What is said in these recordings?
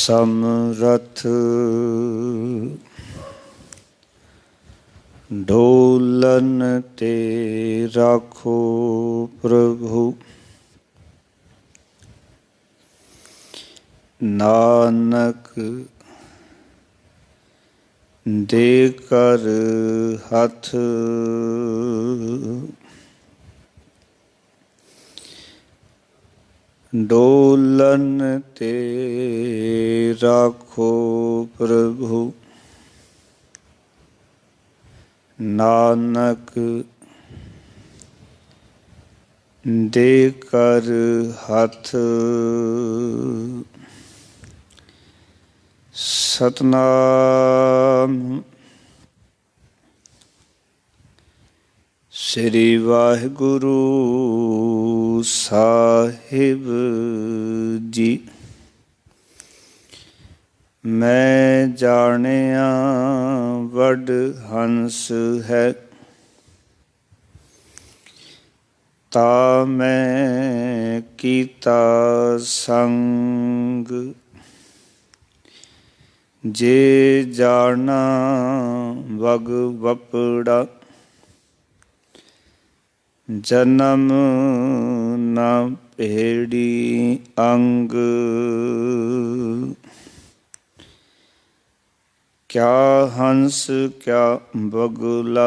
समरथ ढोलन ते राखो प्रभु, नानक दे कर हथ। डोलन ते राखो प्रभु, नानक दे कर हथ। सतनाम श्री वाहिगुरु साहिब जी। मैं जानिया वड हंस है, ता मैं कीता संग। जे जाना वग वपड़ा, जन्म न भेड़ी अंग। क्या हंस क्या बगुला,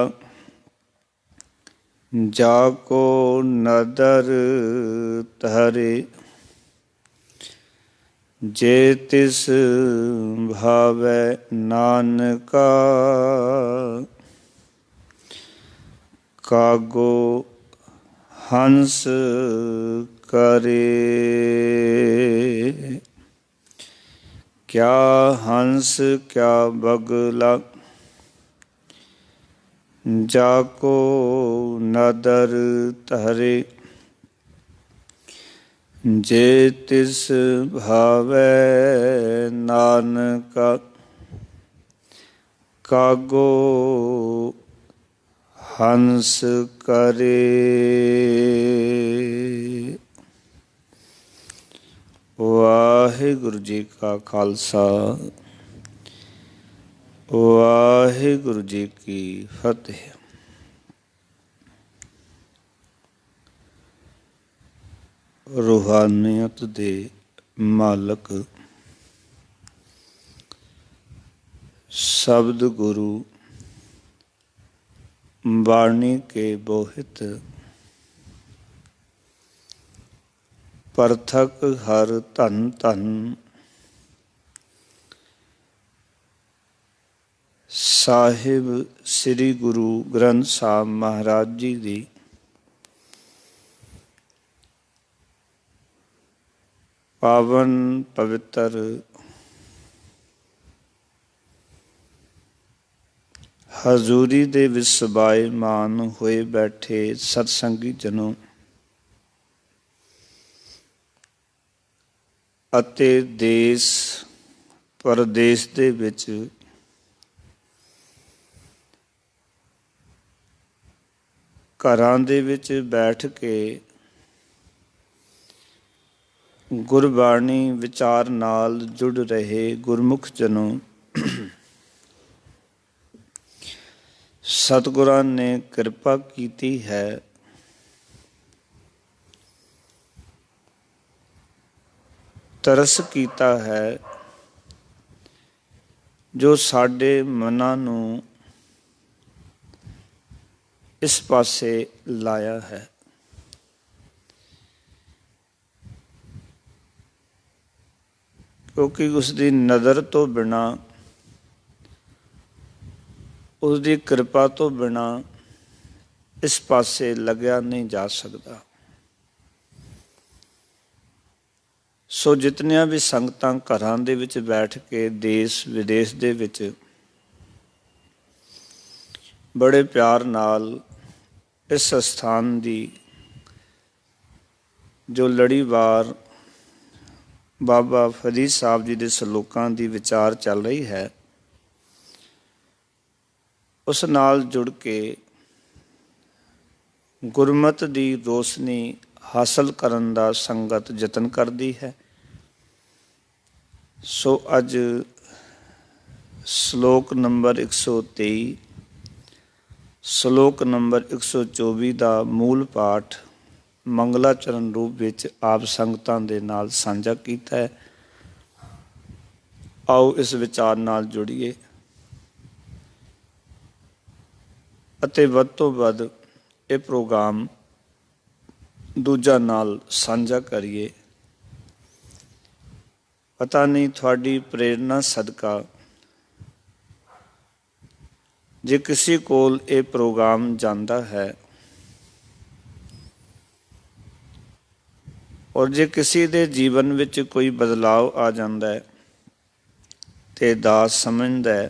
जाको नदर धरे। जे तिस भावै नानका, कागो हंस करे। क्या हंस क्या बगला, जाको नदर धरे। जे तिस भावै नानका, कागो हंस करे। वाहिगुरु जी का खालसा, वाहिगुरु जी की फतेह। रूहानियत दे मालक शब्द गुरु, बाणी के बोहित, परथक हर धन धन। साहिब श्री गुरु ग्रंथ साहब महाराज जी दी पावन पवित्र हजूरी दे विच सबायमान होए बैठे सतसंगी जनों ਅਤੇ ਦੇਸ਼ ਪਰਦੇਸ ਦੇ ਵਿੱਚ ਘਰਾਂ ਦੇ ਵਿੱਚ ਬੈਠ ਕੇ ਗੁਰਬਾਣੀ ਵਿਚਾਰ ਨਾਲ ਜੁੜ ਰਹੇ ਗੁਰਮੁਖ ਜਨੋਂ, ਸਤਿਗੁਰਾਂ ਨੇ ਕਿਰਪਾ ਕੀਤੀ ਹੈ। ਤਰਸ ਕੀਤਾ ਹੈ ਜੋ ਸਾਡੇ ਮਨਾਂ ਨੂੰ ਇਸ ਪਾਸੇ ਲਾਇਆ ਹੈ। ਕਿਉਂਕਿ ਉਸ ਦੀ ਨਜ਼ਰ ਤੋਂ ਬਿਨਾਂ, ਉਸ ਦੀ ਕਿਰਪਾ ਤੋਂ ਬਿਨਾਂ ਇਸ ਪਾਸੇ ਲੱਗਿਆ ਨਹੀਂ ਜਾ ਸਕਦਾ। ਸੋ ਜਿਤਨੀਆਂ ਵੀ ਸੰਗਤਾਂ ਘਰਾਂ ਦੇ ਵਿੱਚ ਬੈਠ ਕੇ ਦੇਸ਼ ਵਿਦੇਸ਼ ਦੇ ਵਿੱਚ ਬੜੇ ਪਿਆਰ ਨਾਲ ਇਸ ਅਸਥਾਨ ਦੀ ਜੋ ਲੜੀਵਾਰ ਬਾਬਾ ਫਰੀਦ ਸਾਹਿਬ ਜੀ ਦੇ ਸਲੋਕਾਂ ਦੀ ਵਿਚਾਰ ਚੱਲ ਰਹੀ ਹੈ, ਉਸ ਨਾਲ ਜੁੜ ਕੇ ਗੁਰਮਤਿ ਦੀ ਰੋਸ਼ਨੀ ਹਾਸਲ ਕਰਨ ਦਾ ਸੰਗਤ ਯਤਨ ਕਰਦੀ ਹੈ। ਸੋ ਅੱਜ ਸ਼ਲੋਕ ਨੰਬਰ 123 ਸ਼ਲੋਕ ਨੰਬਰ 124 ਦਾ ਮੂਲ ਪਾਠ ਮੰਗਲਾਚਰਨ ਰੂਪ ਵਿੱਚ ਆਪ ਸੰਗਤਾਂ ਦੇ ਨਾਲ ਸਾਂਝਾ ਕੀਤਾ ਹੈ। ਆਓ ਇਸ ਵਿਚਾਰ ਨਾਲ ਜੁੜੀਏ ਅਤੇ ਵੱਧ ਤੋਂ ਵੱਧ ਇਹ ਪ੍ਰੋਗਰਾਮ ਦੂਜਾ ਨਾਲ ਸਾਂਝਾ ਕਰੀਏ। ਪਤਾ ਨਹੀਂ ਤੁਹਾਡੀ ਪ੍ਰੇਰਨਾ ਸਦਕਾ ਜੇ ਕਿਸੇ ਕੋਲ ਇਹ ਪ੍ਰੋਗਰਾਮ ਜਾਂਦਾ ਹੈ ਔਰ ਜੇ ਕਿਸੇ ਦੇ ਜੀਵਨ ਵਿੱਚ ਕੋਈ ਬਦਲਾਵ ਆ ਜਾਂਦਾ ਹੈ ਤੇ ਦਾਸ ਸਮਝਦਾ ਹੈ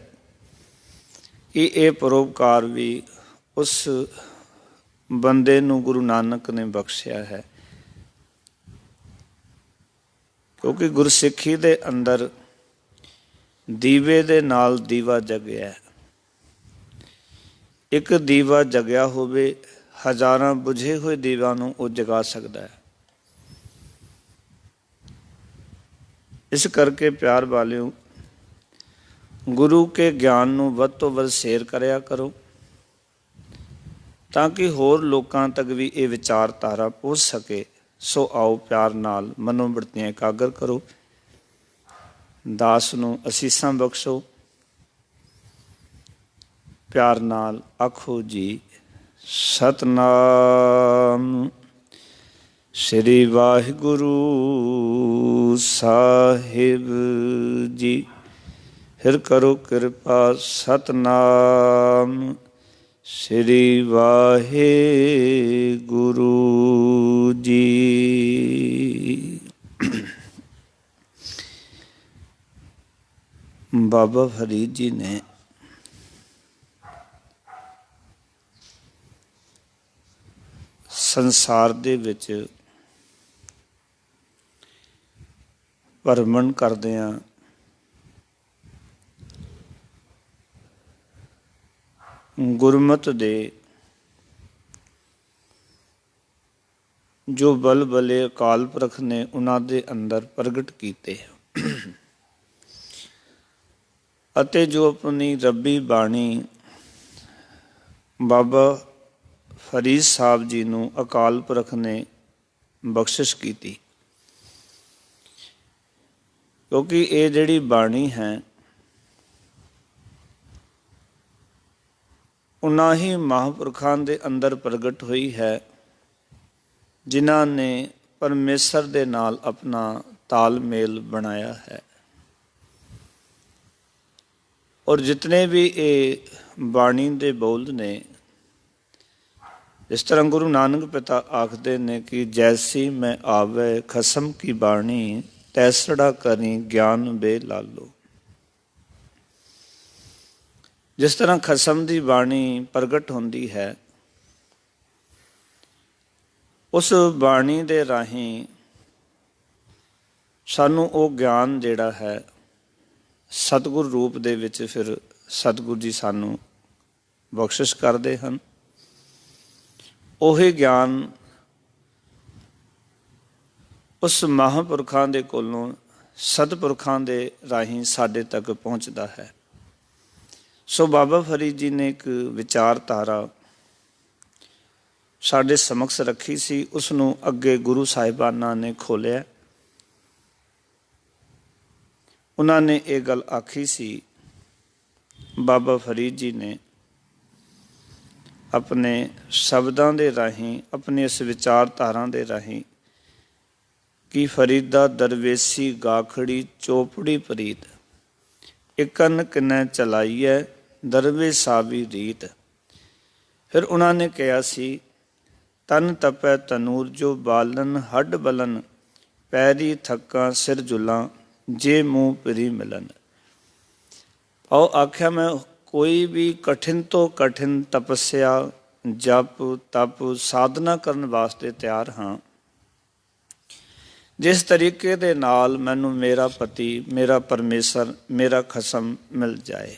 ਕਿ ਇਹ ਪਰਉਪਕਾਰ ਵੀ ਉਸ ਬੰਦੇ ਨੂੰ ਗੁਰੂ ਨਾਨਕ ਨੇ ਬਖਸ਼ਿਆ ਹੈ, ਕਿਉਂਕਿ ਗੁਰਸਿੱਖੀ ਦੇ ਅੰਦਰ ਦੀਵੇ ਦੇ ਨਾਲ ਦੀਵਾ ਜਗਿਆ ਹੈ। ਇੱਕ ਦੀਵਾ ਜਗਿਆ ਹੋਵੇ, ਹਜ਼ਾਰਾਂ ਬੁਝੇ ਹੋਏ ਦੀਵਿਆਂ ਨੂੰ ਉਹ ਜਗਾ ਸਕਦਾ ਹੈ। ਇਸ ਕਰਕੇ ਪਿਆਰ ਵਾਲਿਓ, ਗੁਰੂ ਕੇ ਗਿਆਨ ਨੂੰ ਵੱਧ ਤੋਂ ਵੱਧ ਸ਼ੇਅਰ ਕਰਿਆ ਕਰੋ ਤਾਂ ਕਿ ਹੋਰ ਲੋਕਾਂ ਤੱਕ ਵੀ ਇਹ ਵਿਚਾਰਧਾਰਾ ਪਹੁੰਚ ਸਕੇ। ਸੋ ਆਓ ਪਿਆਰ ਨਾਲ ਮਨੋਬਿਰਤੀਆਂ ਇਕਾਗਰ ਕਰੋ, ਦਾਸ ਨੂੰ ਅਸੀਸਾਂ ਬਖਸ਼ੋ। ਪਿਆਰ ਨਾਲ ਆਖੋ ਜੀ ਸਤਿਨਾਮ ਸ੍ਰੀ ਵਾਹਿਗੁਰੂ ਸਾਹਿਬ ਜੀ। ਫਿਰ ਕਰੋ ਕਿਰਪਾ ਸਤਿਨਾਮ ਸ੍ਰੀ ਵਾਹਿਗੁਰੂ ਜੀ। ਬਾਬਾ ਫਰੀਦ ਜੀ ਨੇ ਸੰਸਾਰ ਦੇ ਵਿੱਚ ਭਰਮਣ ਕਰਦਿਆਂ ਗੁਰਮਤਿ ਦੇ ਜੋ ਬਲਬਲੇ ਅਕਾਲ ਪੁਰਖ ਨੇ ਉਹਨਾਂ ਦੇ ਅੰਦਰ ਪ੍ਰਗਟ ਕੀਤੇ ਅਤੇ ਜੋ ਆਪਣੀ ਰੱਬੀ ਬਾਣੀ ਬਾਬਾ ਫਰੀਦ ਸਾਹਿਬ ਜੀ ਨੂੰ ਅਕਾਲ ਪੁਰਖ ਨੇ ਬਖਸ਼ਿਸ਼ ਕੀਤੀ, ਕਿਉਂਕਿ ਇਹ ਜਿਹੜੀ ਬਾਣੀ ਹੈ ਉਨ੍ਹਾਂ ਹੀ ਮਹਾਂਪੁਰਖਾਂ ਦੇ ਅੰਦਰ ਪ੍ਰਗਟ ਹੋਈ ਹੈ ਜਿਨ੍ਹਾਂ ਨੇ ਪਰਮੇਸ਼ਰ ਦੇ ਨਾਲ ਆਪਣਾ ਤਾਲਮੇਲ ਬਣਾਇਆ ਹੈ। ਔਰ ਜਿਤਨੇ ਵੀ ਇਹ ਬਾਣੀ ਦੇ ਬੋਲ ਨੇ, ਇਸ ਤਰ੍ਹਾਂ ਗੁਰੂ ਨਾਨਕ ਪਿਤਾ ਆਖਦੇ ਨੇ ਕਿ ਜੈਸੀ ਮੈਂ ਆਵੇ ਖਸਮ ਕੀ ਬਾਣੀ ਤੈਸੜਾ ਕਰੀ ਗਿਆਨ ਬੇ ਲਾਲੋ। ਜਿਸ ਤਰ੍ਹਾਂ ਖਸਮ ਦੀ ਬਾਣੀ ਪ੍ਰਗਟ ਹੁੰਦੀ ਹੈ, ਉਸ ਬਾਣੀ ਦੇ ਰਾਹੀਂ ਸਾਨੂੰ ਉਹ ਗਿਆਨ ਜਿਹੜਾ ਹੈ ਸਤਿਗੁਰ ਰੂਪ ਦੇ ਵਿੱਚ ਫਿਰ ਸਤਿਗੁਰ ਜੀ ਸਾਨੂੰ ਬਖਸ਼ਿਸ਼ ਕਰਦੇ ਹਨ। ਉਹੀ ਗਿਆਨ ਉਸ ਮਹਾਂਪੁਰਖਾਂ ਦੇ ਕੋਲੋਂ ਸਤਿਪੁਰਖਾਂ ਦੇ ਰਾਹੀਂ ਸਾਡੇ ਤੱਕ ਪਹੁੰਚਦਾ ਹੈ। ਸੋ ਬਾਬਾ ਫਰੀਦ ਜੀ ਨੇ ਇੱਕ ਵਿਚਾਰਧਾਰਾ ਸਾਡੇ ਸਮਕਸ਼ ਰੱਖੀ ਸੀ, ਉਸ ਨੂੰ ਅੱਗੇ ਗੁਰੂ ਸਾਹਿਬਾਨਾਂ ਨੇ ਖੋਲ੍ਹਿਆ। ਉਹਨਾਂ ਨੇ ਇਹ ਗੱਲ ਆਖੀ ਸੀ, ਬਾਬਾ ਫਰੀਦ ਜੀ ਨੇ ਆਪਣੇ ਸ਼ਬਦਾਂ ਦੇ ਰਾਹੀਂ, ਆਪਣੀ ਇਸ ਵਿਚਾਰਧਾਰਾ ਦੇ ਰਾਹੀਂ ਕਿ ਫਰੀਦਾ ਦਰਵੇਸੀ ਗਾਖੜੀ ਚੋਪੜੀ ਪ੍ਰੀਤ ਇਕਨ ਕਿਨੈ ਚਲਾਈਐ ਦਰਵੇਸਾ ਵੀ ਰੀਤ। ਫਿਰ ਉਹਨਾਂ ਨੇ ਕਿਹਾ ਸੀ, ਤਨ ਤਪੈ ਤਨੂਰ ਜੋ ਬਾਲਨ ਹੱਡ ਬਲਨ ਪੈਰੀ ਥੱਕਾਂ ਸਿਰ ਜੁਲਾਂ ਜੇ ਮੂੰਹ ਪਰੀ ਮਿਲਨ। ਆਓ ਆਖਿਆ ਮੈਂ ਕੋਈ ਵੀ ਕਠਿਨ ਤੋਂ ਕਠਿਨ ਤਪੱਸਿਆ, ਜਪ ਤਪ ਸਾਧਨਾ ਕਰਨ ਵਾਸਤੇ ਤਿਆਰ ਹਾਂ, ਜਿਸ ਤਰੀਕੇ ਦੇ ਨਾਲ ਮੈਨੂੰ ਮੇਰਾ ਪਤੀ, ਮੇਰਾ ਪਰਮੇਸ਼ਰ, ਮੇਰਾ ਖਸਮ ਮਿਲ ਜਾਏ।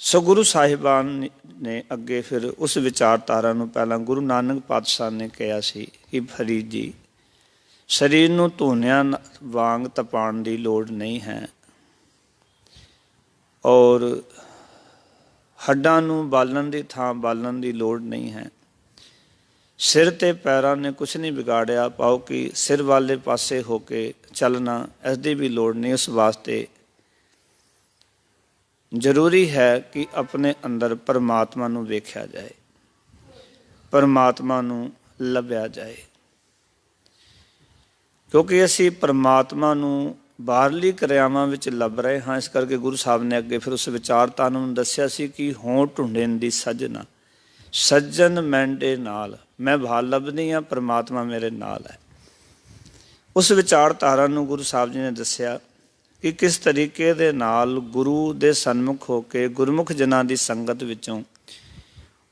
ਸੋ ਗੁਰੂ ਸਾਹਿਬਾਨ ਨੇ ਅੱਗੇ ਫਿਰ ਉਸ ਵਿਚਾਰਧਾਰਾ ਨੂੰ ਪਹਿਲਾਂ ਗੁਰੂ ਨਾਨਕ ਪਾਤਸ਼ਾਹ ਨੇ ਕਿਹਾ ਸੀ ਕਿ ਫਰੀਦ ਜੀ ਸਰੀਰ ਨੂੰ ਧੂਨਿਆਂ ਵਾਂਗ ਤਪਾਉਣ ਦੀ ਲੋੜ ਨਹੀਂ ਹੈ, ਔਰ ਹੱਡਾਂ ਨੂੰ ਬਾਲਣ ਦੀ ਥਾਂ ਬਾਲਣ ਦੀ ਲੋੜ ਨਹੀਂ ਹੈ। ਸਿਰ ਤੇ ਪੈਰਾਂ ਨੇ ਕੁਛ ਨਹੀਂ ਵਿਗਾੜਿਆ, ਪਾਓ ਕਿ ਸਿਰ ਵਾਲੇ ਪਾਸੇ ਹੋ ਕੇ ਚੱਲਣਾ, ਇਸ ਦੀ ਵੀ ਲੋੜ ਨਹੀਂ। ਉਸ ਵਾਸਤੇ ਜ਼ਰੂਰੀ ਹੈ ਕਿ ਆਪਣੇ ਅੰਦਰ ਪਰਮਾਤਮਾ ਨੂੰ ਵੇਖਿਆ ਜਾਏ, ਪਰਮਾਤਮਾ ਨੂੰ ਲੱਭਿਆ ਜਾਏ, ਕਿਉਂਕਿ ਅਸੀਂ ਪਰਮਾਤਮਾ ਨੂੰ ਬਾਹਰਲੀ ਕਿਰਿਆਵਾਂ ਵਿੱਚ ਲੱਭ ਰਹੇ ਹਾਂ। ਇਸ ਕਰਕੇ ਗੁਰੂ ਸਾਹਿਬ ਨੇ ਅੱਗੇ ਫਿਰ ਉਸ ਵਿਚਾਰਤਾ ਨੂੰ ਦੱਸਿਆ ਸੀ ਕਿ ਹੋਂ ਢੂੰਡਣ ਦੀ ਸੱਜਣਾ, ਸੱਜਣ ਮੈਂਡੇ ਨਾਲ, ਮੈਂ ਬਾਹਰ ਲੱਭਦੀ ਹਾਂ, ਪਰਮਾਤਮਾ ਮੇਰੇ ਨਾਲ ਹੈ। ਉਸ ਵਿਚਾਰਧਾਰਾ ਨੂੰ ਗੁਰੂ ਸਾਹਿਬ ਜੀ ਨੇ ਦੱਸਿਆ ਕਿ ਕਿਸ ਤਰੀਕੇ ਦੇ ਨਾਲ ਗੁਰੂ ਦੇ ਸਨਮੁਖ ਹੋ ਕੇ ਗੁਰਮੁਖ ਜਨਾਂ ਦੀ ਸੰਗਤ ਵਿੱਚੋਂ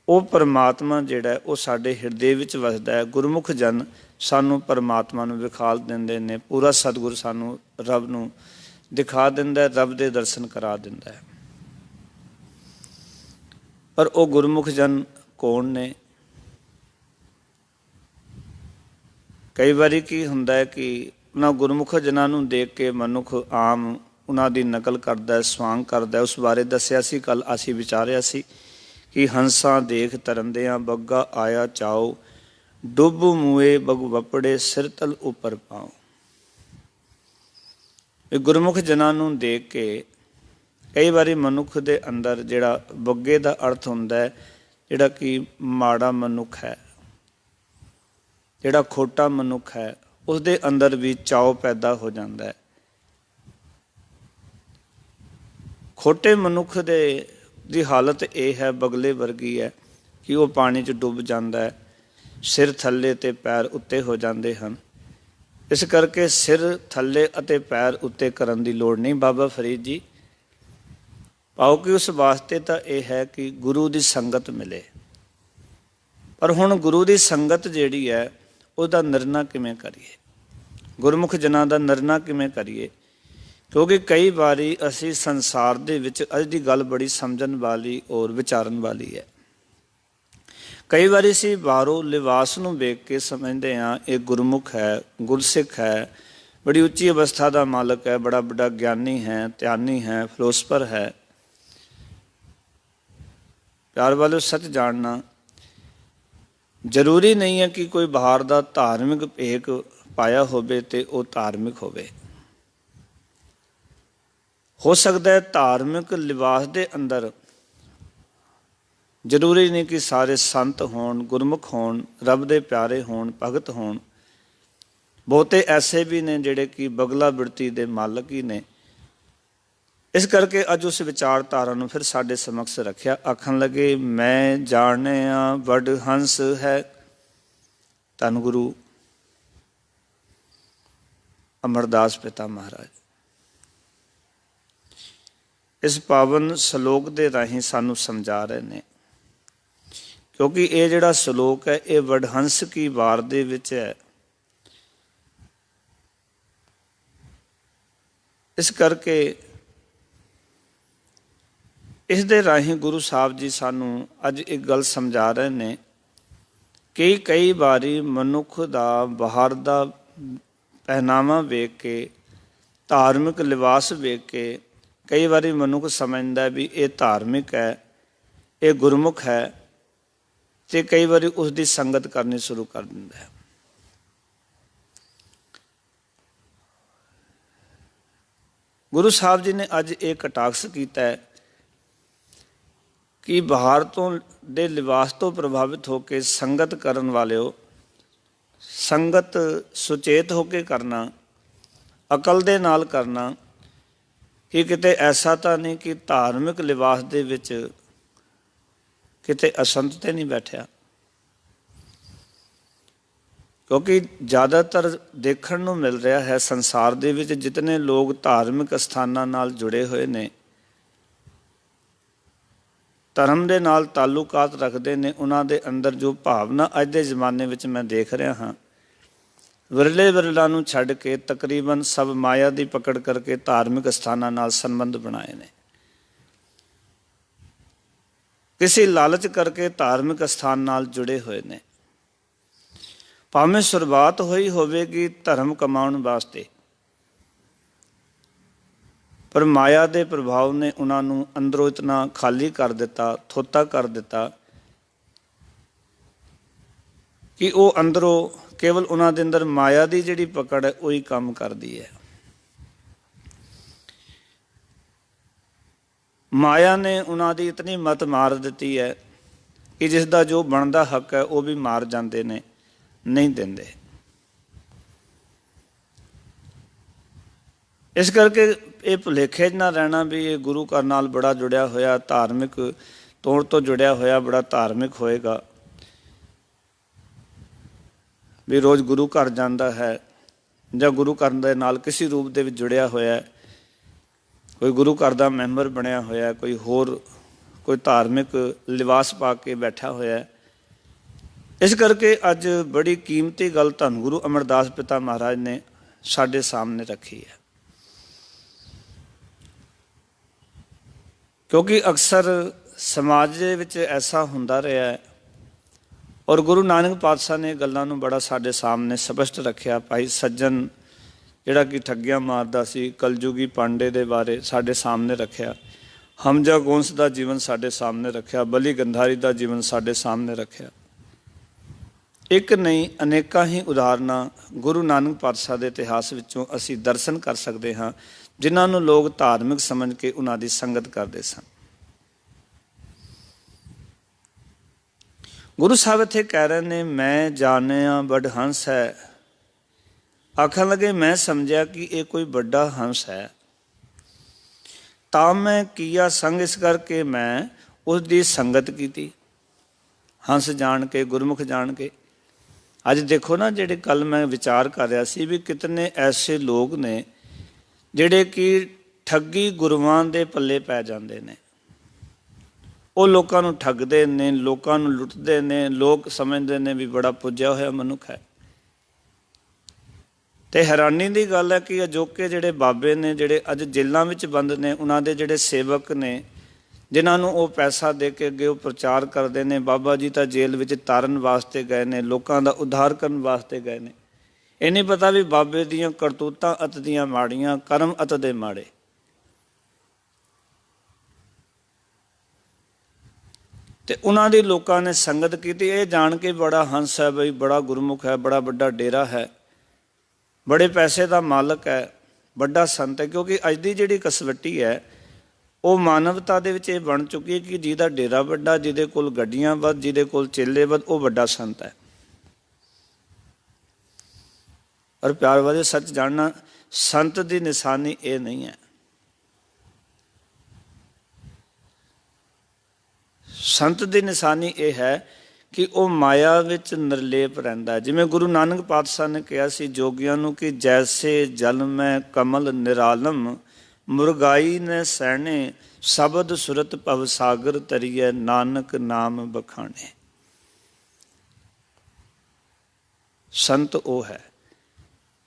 ਉਹ ਪਰਮਾਤਮਾ ਜਿਹੜਾ ਉਹ ਸਾਡੇ ਹਿਰਦੇ ਵਿੱਚ ਵਸਦਾ ਹੈ। ਗੁਰਮੁਖ ਜਨ ਸਾਨੂੰ ਪਰਮਾਤਮਾ ਨੂੰ ਵਿਖਾਲ ਦਿੰਦੇ ਨੇ, ਪੂਰਾ ਸਤਿਗੁਰ ਸਾਨੂੰ ਰੱਬ ਨੂੰ ਦਿਖਾ ਦਿੰਦਾ, ਰੱਬ ਦੇ ਦਰਸ਼ਨ ਕਰਾ ਦਿੰਦਾ ਹੈ। ਪਰ ਉਹ ਗੁਰਮੁਖ ਜਨ ਕੌਣ ਨੇ? ਕਈ ਵਾਰੀ ਕੀ ਹੁੰਦਾ ਹੈ ਕਿ ਉਹਨਾਂ ਗੁਰਮੁਖ ਜਨਾਂ ਨੂੰ ਦੇਖ ਕੇ ਮਨੁੱਖ ਆਮ ਉਹਨਾਂ ਦੀ ਨਕਲ ਕਰਦਾ, ਸਵਾਂਗ ਕਰਦਾ। ਉਸ ਬਾਰੇ ਦੱਸਿਆ ਸੀ, ਕੱਲ ਅਸੀਂ ਵਿਚਾਰਿਆ ਸੀ ਕਿ ਹੰਸਾਂ ਦੇਖ ਤਰੰਦਿਆਂ, ਬੱਗਾ ਆਇਆ ਚਾਓ, ਡੁੱਬ ਮੂਏ ਬਗ ਵਪੜੇ, ਸਿਰ ਤਲ ਉੱਪਰ ਪਾਓ। ਇਹ ਗੁਰਮੁਖ ਜਨਾਂ ਨੂੰ ਦੇਖ ਕੇ ਕਈ ਵਾਰੀ ਮਨੁੱਖ ਦੇ ਅੰਦਰ ਜਿਹੜਾ ਬੱਗੇ ਦਾ ਅਰਥ ਹੁੰਦਾ ਹੈ, ਜਿਹੜਾ ਕਿ ਮਾੜਾ ਮਨੁੱਖ ਹੈ, ਜਿਹੜਾ ਖੋਟਾ ਮਨੁੱਖ ਹੈ, ਉਸਦੇ ਅੰਦਰ ਵੀ ਚਾਉ ਪੈਦਾ ਹੋ ਜਾਂਦਾ ਹੈ। ਖੋਟੇ ਮਨੁੱਖ ਦੀ ਹਾਲਤ ਇਹ ਹੈ, ਬਗਲੇ ਵਰਗੀ ਹੈ ਕਿ ਉਹ ਪਾਣੀ 'ਚ ਡੁੱਬ ਜਾਂਦਾ ਹੈ, ਸਿਰ ਥੱਲੇ ਅਤੇ ਪੈਰ ਉੱਤੇ ਹੋ ਜਾਂਦੇ ਹਨ। ਇਸ ਕਰਕੇ ਸਿਰ ਥੱਲੇ ਅਤੇ ਪੈਰ ਉੱਤੇ ਕਰਨ ਦੀ ਲੋੜ ਨਹੀਂ ਬਾਬਾ ਫਰੀਦ ਜੀ, ਪਾਓ ਕਿ ਉਸ ਵਾਸਤੇ ਤਾਂ ਇਹ ਹੈ ਕਿ ਗੁਰੂ ਦੀ ਸੰਗਤ ਮਿਲੇ। ਪਰ ਹੁਣ ਗੁਰੂ ਦੀ ਸੰਗਤ ਜਿਹੜੀ ਹੈ ਉਹਦਾ ਨਿਰਣਾ ਕਿਵੇਂ ਕਰੀਏ, ਗੁਰਮੁਖ ਜਨਾਂ ਦਾ ਨਿਰਣਾ ਕਿਵੇਂ ਕਰੀਏ? ਕਿਉਂਕਿ ਕਈ ਵਾਰੀ ਅਸੀਂ ਸੰਸਾਰ ਦੇ ਵਿੱਚ, ਅੱਜ ਦੀ ਗੱਲ ਬੜੀ ਸਮਝਣ ਵਾਲੀ ਔਰ ਵਿਚਾਰਨ ਵਾਲੀ ਹੈ, ਕਈ ਵਾਰੀ ਅਸੀਂ ਬਾਹਰੋਂ ਲਿਬਾਸ ਨੂੰ ਵੇਖ ਕੇ ਸਮਝਦੇ ਹਾਂ ਇਹ ਗੁਰਮੁਖ ਹੈ, ਗੁਰਸਿੱਖ ਹੈ, ਬੜੀ ਉੱਚੀ ਅਵਸਥਾ ਦਾ ਮਾਲਕ ਹੈ, ਬੜਾ ਵੱਡਾ ਗਿਆਨੀ ਹੈ, ਧਿਆਨੀ ਹੈ, ਫਿਲੋਸਫਰ ਹੈ। ਪਿਆਰ ਵਾਲਿਓ, ਸੱਚ ਜਾਣਨਾ ਜ਼ਰੂਰੀ ਨਹੀਂ ਹੈ ਕਿ ਕੋਈ ਬਾਹਰ ਦਾ ਧਾਰਮਿਕ ਭੇਖ ਪਾਇਆ ਹੋਵੇ ਤੇ ਉਹ ਧਾਰਮਿਕ ਹੋਵੇ। ਹੋ ਸਕਦਾ ਹੈ ਧਾਰਮਿਕ ਲਿਬਾਸ ਦੇ ਅੰਦਰ ਜ਼ਰੂਰੀ ਨਹੀਂ ਕਿ ਸਾਰੇ ਸੰਤ ਹੋਣ, ਗੁਰਮੁਖ ਹੋਣ, ਰੱਬ ਦੇ ਪਿਆਰੇ ਹੋਣ, ਭਗਤ ਹੋਣ। ਬਹੁਤੇ ਐਸੇ ਵੀ ਨੇ ਜਿਹੜੇ ਕਿ ਬਗਲਾ ਬਿਰਤੀ ਦੇ ਮਾਲਕ ਹੀ ਨੇ। ਇਸ ਕਰਕੇ ਅੱਜ ਉਸ ਵਿਚਾਰਧਾਰਾ ਨੂੰ ਫਿਰ ਸਾਡੇ ਸਮਕਸ਼ ਰੱਖਿਆ। ਆਖਣ ਲੱਗੇ, ਮੈਂ ਜਾਣਿਆ ਵੱਡ ਹੰਸ ਹੈ, ਧੰਨ ਗੁਰੂ ਅਮਰਦਾਸ ਪਿਤਾ ਮਹਾਰਾਜ ਇਸ ਪਾਵਨ ਸ਼ਲੋਕ ਦੇ ਰਾਹੀਂ ਸਾਨੂੰ ਸਮਝਾ ਰਹੇ ਨੇ। ਕਿਉਂਕਿ ਇਹ ਜਿਹੜਾ ਸ਼ਲੋਕ ਹੈ ਇਹ ਵਡਹੰਸ ਕੀ ਵਾਰ ਦੇ ਵਿੱਚ ਹੈ। ਇਸ ਕਰਕੇ ਇਸ ਦੇ ਰਾਹੀਂ ਗੁਰੂ ਸਾਹਿਬ ਜੀ ਸਾਨੂੰ ਅੱਜ ਇੱਕ ਗੱਲ ਸਮਝਾ ਰਹੇ ਨੇ ਕਿ ਕਈ ਵਾਰੀ ਮਨੁੱਖ ਦਾ ਬਾਹਰ ਦਾ ਪਹਿਨਾਵਾ ਵੇਖ ਕੇ, ਧਾਰਮਿਕ ਲਿਬਾਸ ਵੇਖ ਕੇ ਕਈ ਵਾਰੀ ਮਨੁੱਖ ਸਮਝਦਾ ਵੀ ਇਹ ਧਾਰਮਿਕ ਹੈ, ਇਹ ਗੁਰਮੁਖ ਹੈ, ਤੇ ਕਈ ਵਾਰੀ ਉਸ ਦੀ ਸੰਗਤ ਕਰਨੀ ਸ਼ੁਰੂ ਕਰ ਦਿੰਦਾ ਹੈ। ਗੁਰੂ ਸਾਹਿਬ ਜੀ ਨੇ ਅੱਜ ਇਹ ਕਟਾਕਸ਼ ਕੀਤਾ ਹੈ ਕਿ ਬਾਹਰ ਤੋਂ ਦੇ ਲਿਬਾਸ ਤੋਂ ਪ੍ਰਭਾਵਿਤ ਹੋ ਕੇ ਸੰਗਤ ਕਰਨ ਵਾਲਿਓ, ਸੰਗਤ ਸੁਚੇਤ ਹੋ ਕੇ ਕਰਨਾ, ਅਕਲ ਦੇ ਨਾਲ ਕਰਨਾ, ਕਿ ਕਿਤੇ ਐਸਾ ਤਾਂ ਨਹੀਂ ਕਿ ਧਾਰਮਿਕ ਲਿਬਾਸ ਦੇ ਵਿੱਚ ਕਿਤੇ ਅਸੰਤ ਤੇ ਨਹੀਂ ਬੈਠਿਆ। ਕਿਉਂਕਿ ਜ਼ਿਆਦਾਤਰ ਦੇਖਣ ਨੂੰ ਮਿਲ ਰਿਹਾ ਹੈ ਸੰਸਾਰ ਦੇ ਵਿੱਚ ਜਿਤਨੇ ਲੋਕ ਧਾਰਮਿਕ ਅਸਥਾਨਾਂ ਨਾਲ ਜੁੜੇ ਹੋਏ ਨੇ, ਧਰਮ ਦੇ ਨਾਲ ਤਾਲੁਕਾਤ ਰੱਖਦੇ ਨੇ, ਉਹਨਾਂ ਦੇ ਅੰਦਰ ਜੋ ਭਾਵਨਾ ਅੱਜ ਦੇ ਜ਼ਮਾਨੇ ਵਿੱਚ ਮੈਂ ਦੇਖ ਰਿਹਾ ਹਾਂ, ਵਿਰਲੇ ਵਿਰਲਾ ਨੂੰ ਛੱਡ ਕੇ ਤਕਰੀਬਨ ਸਭ ਮਾਇਆ ਦੀ ਪਕੜ ਕਰਕੇ ਧਾਰਮਿਕ ਅਸਥਾਨਾਂ ਨਾਲ ਸੰਬੰਧ ਬਣਾਏ ਨੇ। ਕਿਸੇ ਲਾਲਚ ਕਰਕੇ ਧਾਰਮਿਕ ਅਸਥਾਨ ਨਾਲ ਜੁੜੇ ਹੋਏ ਨੇ। ਭਾਵੇਂ ਸ਼ੁਰੂਆਤ ਹੋਈ ਹੋਵੇਗੀ ਧਰਮ ਕਮਾਉਣ ਵਾਸਤੇ, ਪਰ ਮਾਇਆ ਦੇ ਪ੍ਰਭਾਵ ਨੇ ਉਹਨਾਂ ਨੂੰ ਅੰਦਰੋਂ ਇਤਨਾ ਖਾਲੀ ਕਰ ਦਿੱਤਾ, ਥੋਤਾ ਕਰ ਦਿੱਤਾ ਕਿ ਉਹ ਅੰਦਰੋਂ ਕੇਵਲ ਉਹਨਾਂ ਦੇ ਅੰਦਰ ਮਾਇਆ ਦੀ ਜਿਹੜੀ ਪਕੜ ਹੈ ਉਹੀ ਕੰਮ ਕਰਦੀ ਹੈ। ਮਾਇਆ ਨੇ ਉਹਨਾਂ ਦੀ ਇਤਨੀ ਮੱਤ ਮਾਰ ਦਿੱਤੀ ਹੈ ਕਿ ਜਿਸ ਦਾ ਜੋ ਬਣਦਾ ਹੱਕ ਹੈ ਉਹ ਵੀ ਮਾਰ ਜਾਂਦੇ ਨੇ, ਨਹੀਂ ਦਿੰਦੇ। ਇਸ ਕਰਕੇ ਇਹ ਭੁਲੇਖੇ 'ਚ ਨਾ ਰਹਿਣਾ ਵੀ ਇਹ ਗੁਰੂ ਘਰ ਨਾਲ ਬੜਾ ਜੁੜਿਆ ਹੋਇਆ, ਧਾਰਮਿਕ ਤੌਰ ਤੋਂ ਜੁੜਿਆ ਹੋਇਆ, ਬੜਾ ਧਾਰਮਿਕ ਹੋਏਗਾ, ਵੀ ਰੋਜ਼ ਗੁਰੂ ਘਰ ਜਾਂਦਾ ਹੈ ਜਾਂ ਗੁਰੂ ਘਰ ਦੇ ਨਾਲ ਕਿਸੇ ਰੂਪ ਦੇ ਵਿੱਚ ਜੁੜਿਆ ਹੋਇਆ, ਕੋਈ ਗੁਰੂ ਘਰ ਦਾ ਮੈਂਬਰ ਬਣਿਆ ਹੋਇਆ, ਕੋਈ ਹੋਰ ਕੋਈ ਧਾਰਮਿਕ ਲਿਬਾਸ ਪਾ ਕੇ ਬੈਠਾ ਹੋਇਆ। ਇਸ ਕਰਕੇ ਅੱਜ ਬੜੀ ਕੀਮਤੀ ਗੱਲ ਧੰਨ ਗੁਰੂ ਅਮਰਦਾਸ ਪਿਤਾ ਮਹਾਰਾਜ ਨੇ ਸਾਡੇ ਸਾਹਮਣੇ ਰੱਖੀ ਹੈ, ਕਿਉਂਕਿ ਅਕਸਰ ਸਮਾਜ ਦੇ ਵਿੱਚ ਐਸਾ ਹੁੰਦਾ ਰਿਹਾ ਹੈ ਔਰ ਗੁਰੂ ਨਾਨਕ ਪਾਤਸ਼ਾਹ ਨੇ ਗੱਲਾਂ ਨੂੰ ਬੜਾ ਸਾਡੇ ਸਾਹਮਣੇ ਸਪਸ਼ਟ ਰੱਖਿਆ। ਭਾਈ ਸੱਜਣ ਜਿਹੜਾ ਕਿ ਠੱਗੀਆਂ ਮਾਰਦਾ ਸੀ, ਕਲਯੁਗੀ ਪਾਂਡੇ ਦੇ ਬਾਰੇ ਸਾਡੇ ਸਾਹਮਣੇ ਰੱਖਿਆ, ਹਮਜ਼ਾ ਗੋਂਸ ਦਾ ਜੀਵਨ ਸਾਡੇ ਸਾਹਮਣੇ ਰੱਖਿਆ, ਬਲੀ ਗੰਧਾਰੀ ਦਾ ਜੀਵਨ ਸਾਡੇ ਸਾਹਮਣੇ ਰੱਖਿਆ। ਇੱਕ ਨਹੀਂ ਅਨੇਕਾਂ ਹੀ ਉਦਾਹਰਨਾਂ ਗੁਰੂ ਨਾਨਕ ਪਾਤਸ਼ਾਹ ਦੇ ਇਤਿਹਾਸ ਵਿੱਚੋਂ ਅਸੀਂ ਦਰਸ਼ਨ ਕਰ ਸਕਦੇ ਹਾਂ, ਜਿਨ੍ਹਾਂ ਨੂੰ ਲੋਕ ਧਾਰਮਿਕ ਸਮਝ ਕੇ ਉਹਨਾਂ ਦੀ ਸੰਗਤ ਕਰਦੇ ਸਨ। ਗੁਰੂ ਸਾਹਿਬ ਇੱਥੇ ਕਹਿ ਰਹੇ ਨੇ, ਮੈਂ ਜਾਣਿਆ ਵੱਡ ਹੰਸ ਹੈ। ਆਖਣ ਲੱਗੇ ਮੈਂ ਸਮਝਿਆ ਕਿ ਇਹ ਕੋਈ ਵੱਡਾ ਹੰਸ ਹੈ, ਤਾਂ ਮੈਂ ਕੀਆ ਸੰਗ, ਇਸ ਕਰਕੇ ਮੈਂ ਉਸ ਦੀ ਸੰਗਤ ਕੀਤੀ। ਹੰਸ ਜਾਣ ਕੇ, ਗੁਰਮੁਖ ਜਾਣ ਕੇ। ਅੱਜ ਦੇਖੋ ਨਾ, ਜਿਹੜੇ ਕੱਲ ਮੈਂ ਵਿਚਾਰ ਕਰ ਰਿਹਾ ਸੀ ਵੀ ਕਿਤਨੇ ਐਸੇ ਲੋਕ ਨੇ ਜਿਹੜੇ ਕਿ ਠੱਗੀ ਗੁਰੂਆਂ ਦੇ ਪੱਲੇ ਪੈ ਜਾਂਦੇ ਨੇ। ਉਹ ਲੋਕਾਂ ਨੂੰ ਠੱਗਦੇ ਨੇ, ਲੋਕਾਂ ਨੂੰ ਲੁੱਟਦੇ ਨੇ, ਲੋਕ ਸਮਝਦੇ ਨੇ ਵੀ ਬੜਾ ਪੁੱਜਿਆ ਹੋਇਆ ਮਨੁੱਖ ਹੈ। ਤੇ ਹੈਰਾਨੀ ਦੀ ਗੱਲ ਹੈ ਕਿ ਅਜੋਕੇ ਜਿਹੜੇ ਬਾਬੇ ਨੇ, ਜਿਹੜੇ ਅੱਜ ਜੇਲ੍ਹਾਂ ਵਿੱਚ ਬੰਦ ਨੇ, ਉਹਨਾਂ ਦੇ ਜਿਹੜੇ ਸੇਵਕ ਨੇ, ਜਿਨ੍ਹਾਂ ਨੂੰ ਉਹ ਪੈਸਾ ਦੇ ਕੇ ਅੱਗੇ ਉਹ ਪ੍ਰਚਾਰ ਕਰਦੇ ਨੇ, ਬਾਬਾ ਜੀ ਤਾਂ ਜੇਲ੍ਹ ਵਿੱਚ ਤਾਰਨ ਵਾਸਤੇ ਗਏ ਨੇ, ਲੋਕਾਂ ਦਾ ਉଦ୍ਧਾਰ ਕਰਨ ਵਾਸਤੇ ਗਏ ਨੇ। ਇਹ ਨਹੀਂ ਪਤਾ ਵੀ ਬਾਬੇ ਦੀਆਂ ਕਰਤੂਤਾਂ ਅਤ ਦੀਆਂ ਮਾੜੀਆਂ, ਕਰਮ ਅਤ ਦੇ ਮਾੜੇ। ਤੇ ਉਹਨਾਂ ਦੀ ਲੋਕਾਂ ਨੇ ਸੰਗਤ ਕੀਤੀ, ਇਹ ਜਾਣ ਕੇ ਬੜਾ ਹੰਸ ਹੈ ਬਈ, ਬੜਾ ਗੁਰਮੁਖ ਹੈ, ਬੜਾ ਵੱਡਾ ਡੇਰਾ ਹੈ, ਬੜੇ ਪੈਸੇ ਦਾ ਮਾਲਕ ਹੈ, ਵੱਡਾ ਸੰਤ ਹੈ। ਕਿਉਂਕਿ ਅੱਜ ਦੀ ਜਿਹੜੀ ਕਸਵੱਟੀ ਹੈ ਉਹ ਮਾਨਵਤਾ ਦੇ ਵਿੱਚ ਇਹ ਬਣ ਚੁੱਕੀ ਹੈ ਕਿ ਜਿਹਦਾ ਡੇਰਾ ਵੱਡਾ, ਜਿਹਦੇ ਕੋਲ ਗੱਡੀਆਂ ਵੱਧ, ਜਿਹਦੇ ਕੋਲ ਚੇਲੇ ਵੱਧ, ਉਹ ਵੱਡਾ ਸੰਤ ਹੈ। ਔਰ ਪਿਆਰ ਵਾਲੇ ਸੱਚ ਜਾਣਨਾ, ਸੰਤ ਦੀ ਨਿਸ਼ਾਨੀ ਇਹ ਨਹੀਂ ਹੈ। ਸੰਤ ਦੀ ਨਿਸ਼ਾਨੀ ਇਹ ਹੈ ਕਿ ਉਹ ਮਾਇਆ ਵਿੱਚ ਨਿਰਲੇਪ ਰਹਿੰਦਾ। ਜਿਵੇਂ ਗੁਰੂ ਨਾਨਕ ਪਾਤਸ਼ਾਹ ਨੇ ਕਿਹਾ ਸੀ ਜੋਗੀਆਂ ਨੂੰ ਕਿ ਜੈਸੇ ਜਲ ਮੈਂ ਕਮਲ ਨਿਰਾਲਮ, ਮੁਰਗਾਈ ਨੇ ਸਹਿਣੇ, ਸ਼ਬਦ ਸੁਰਤ ਭਵ ਸਾਗਰ ਤਰੀਏ, ਨਾਨਕ ਨਾਮ ਬਖਾਣੇ। ਸੰਤ ਉਹ ਹੈ।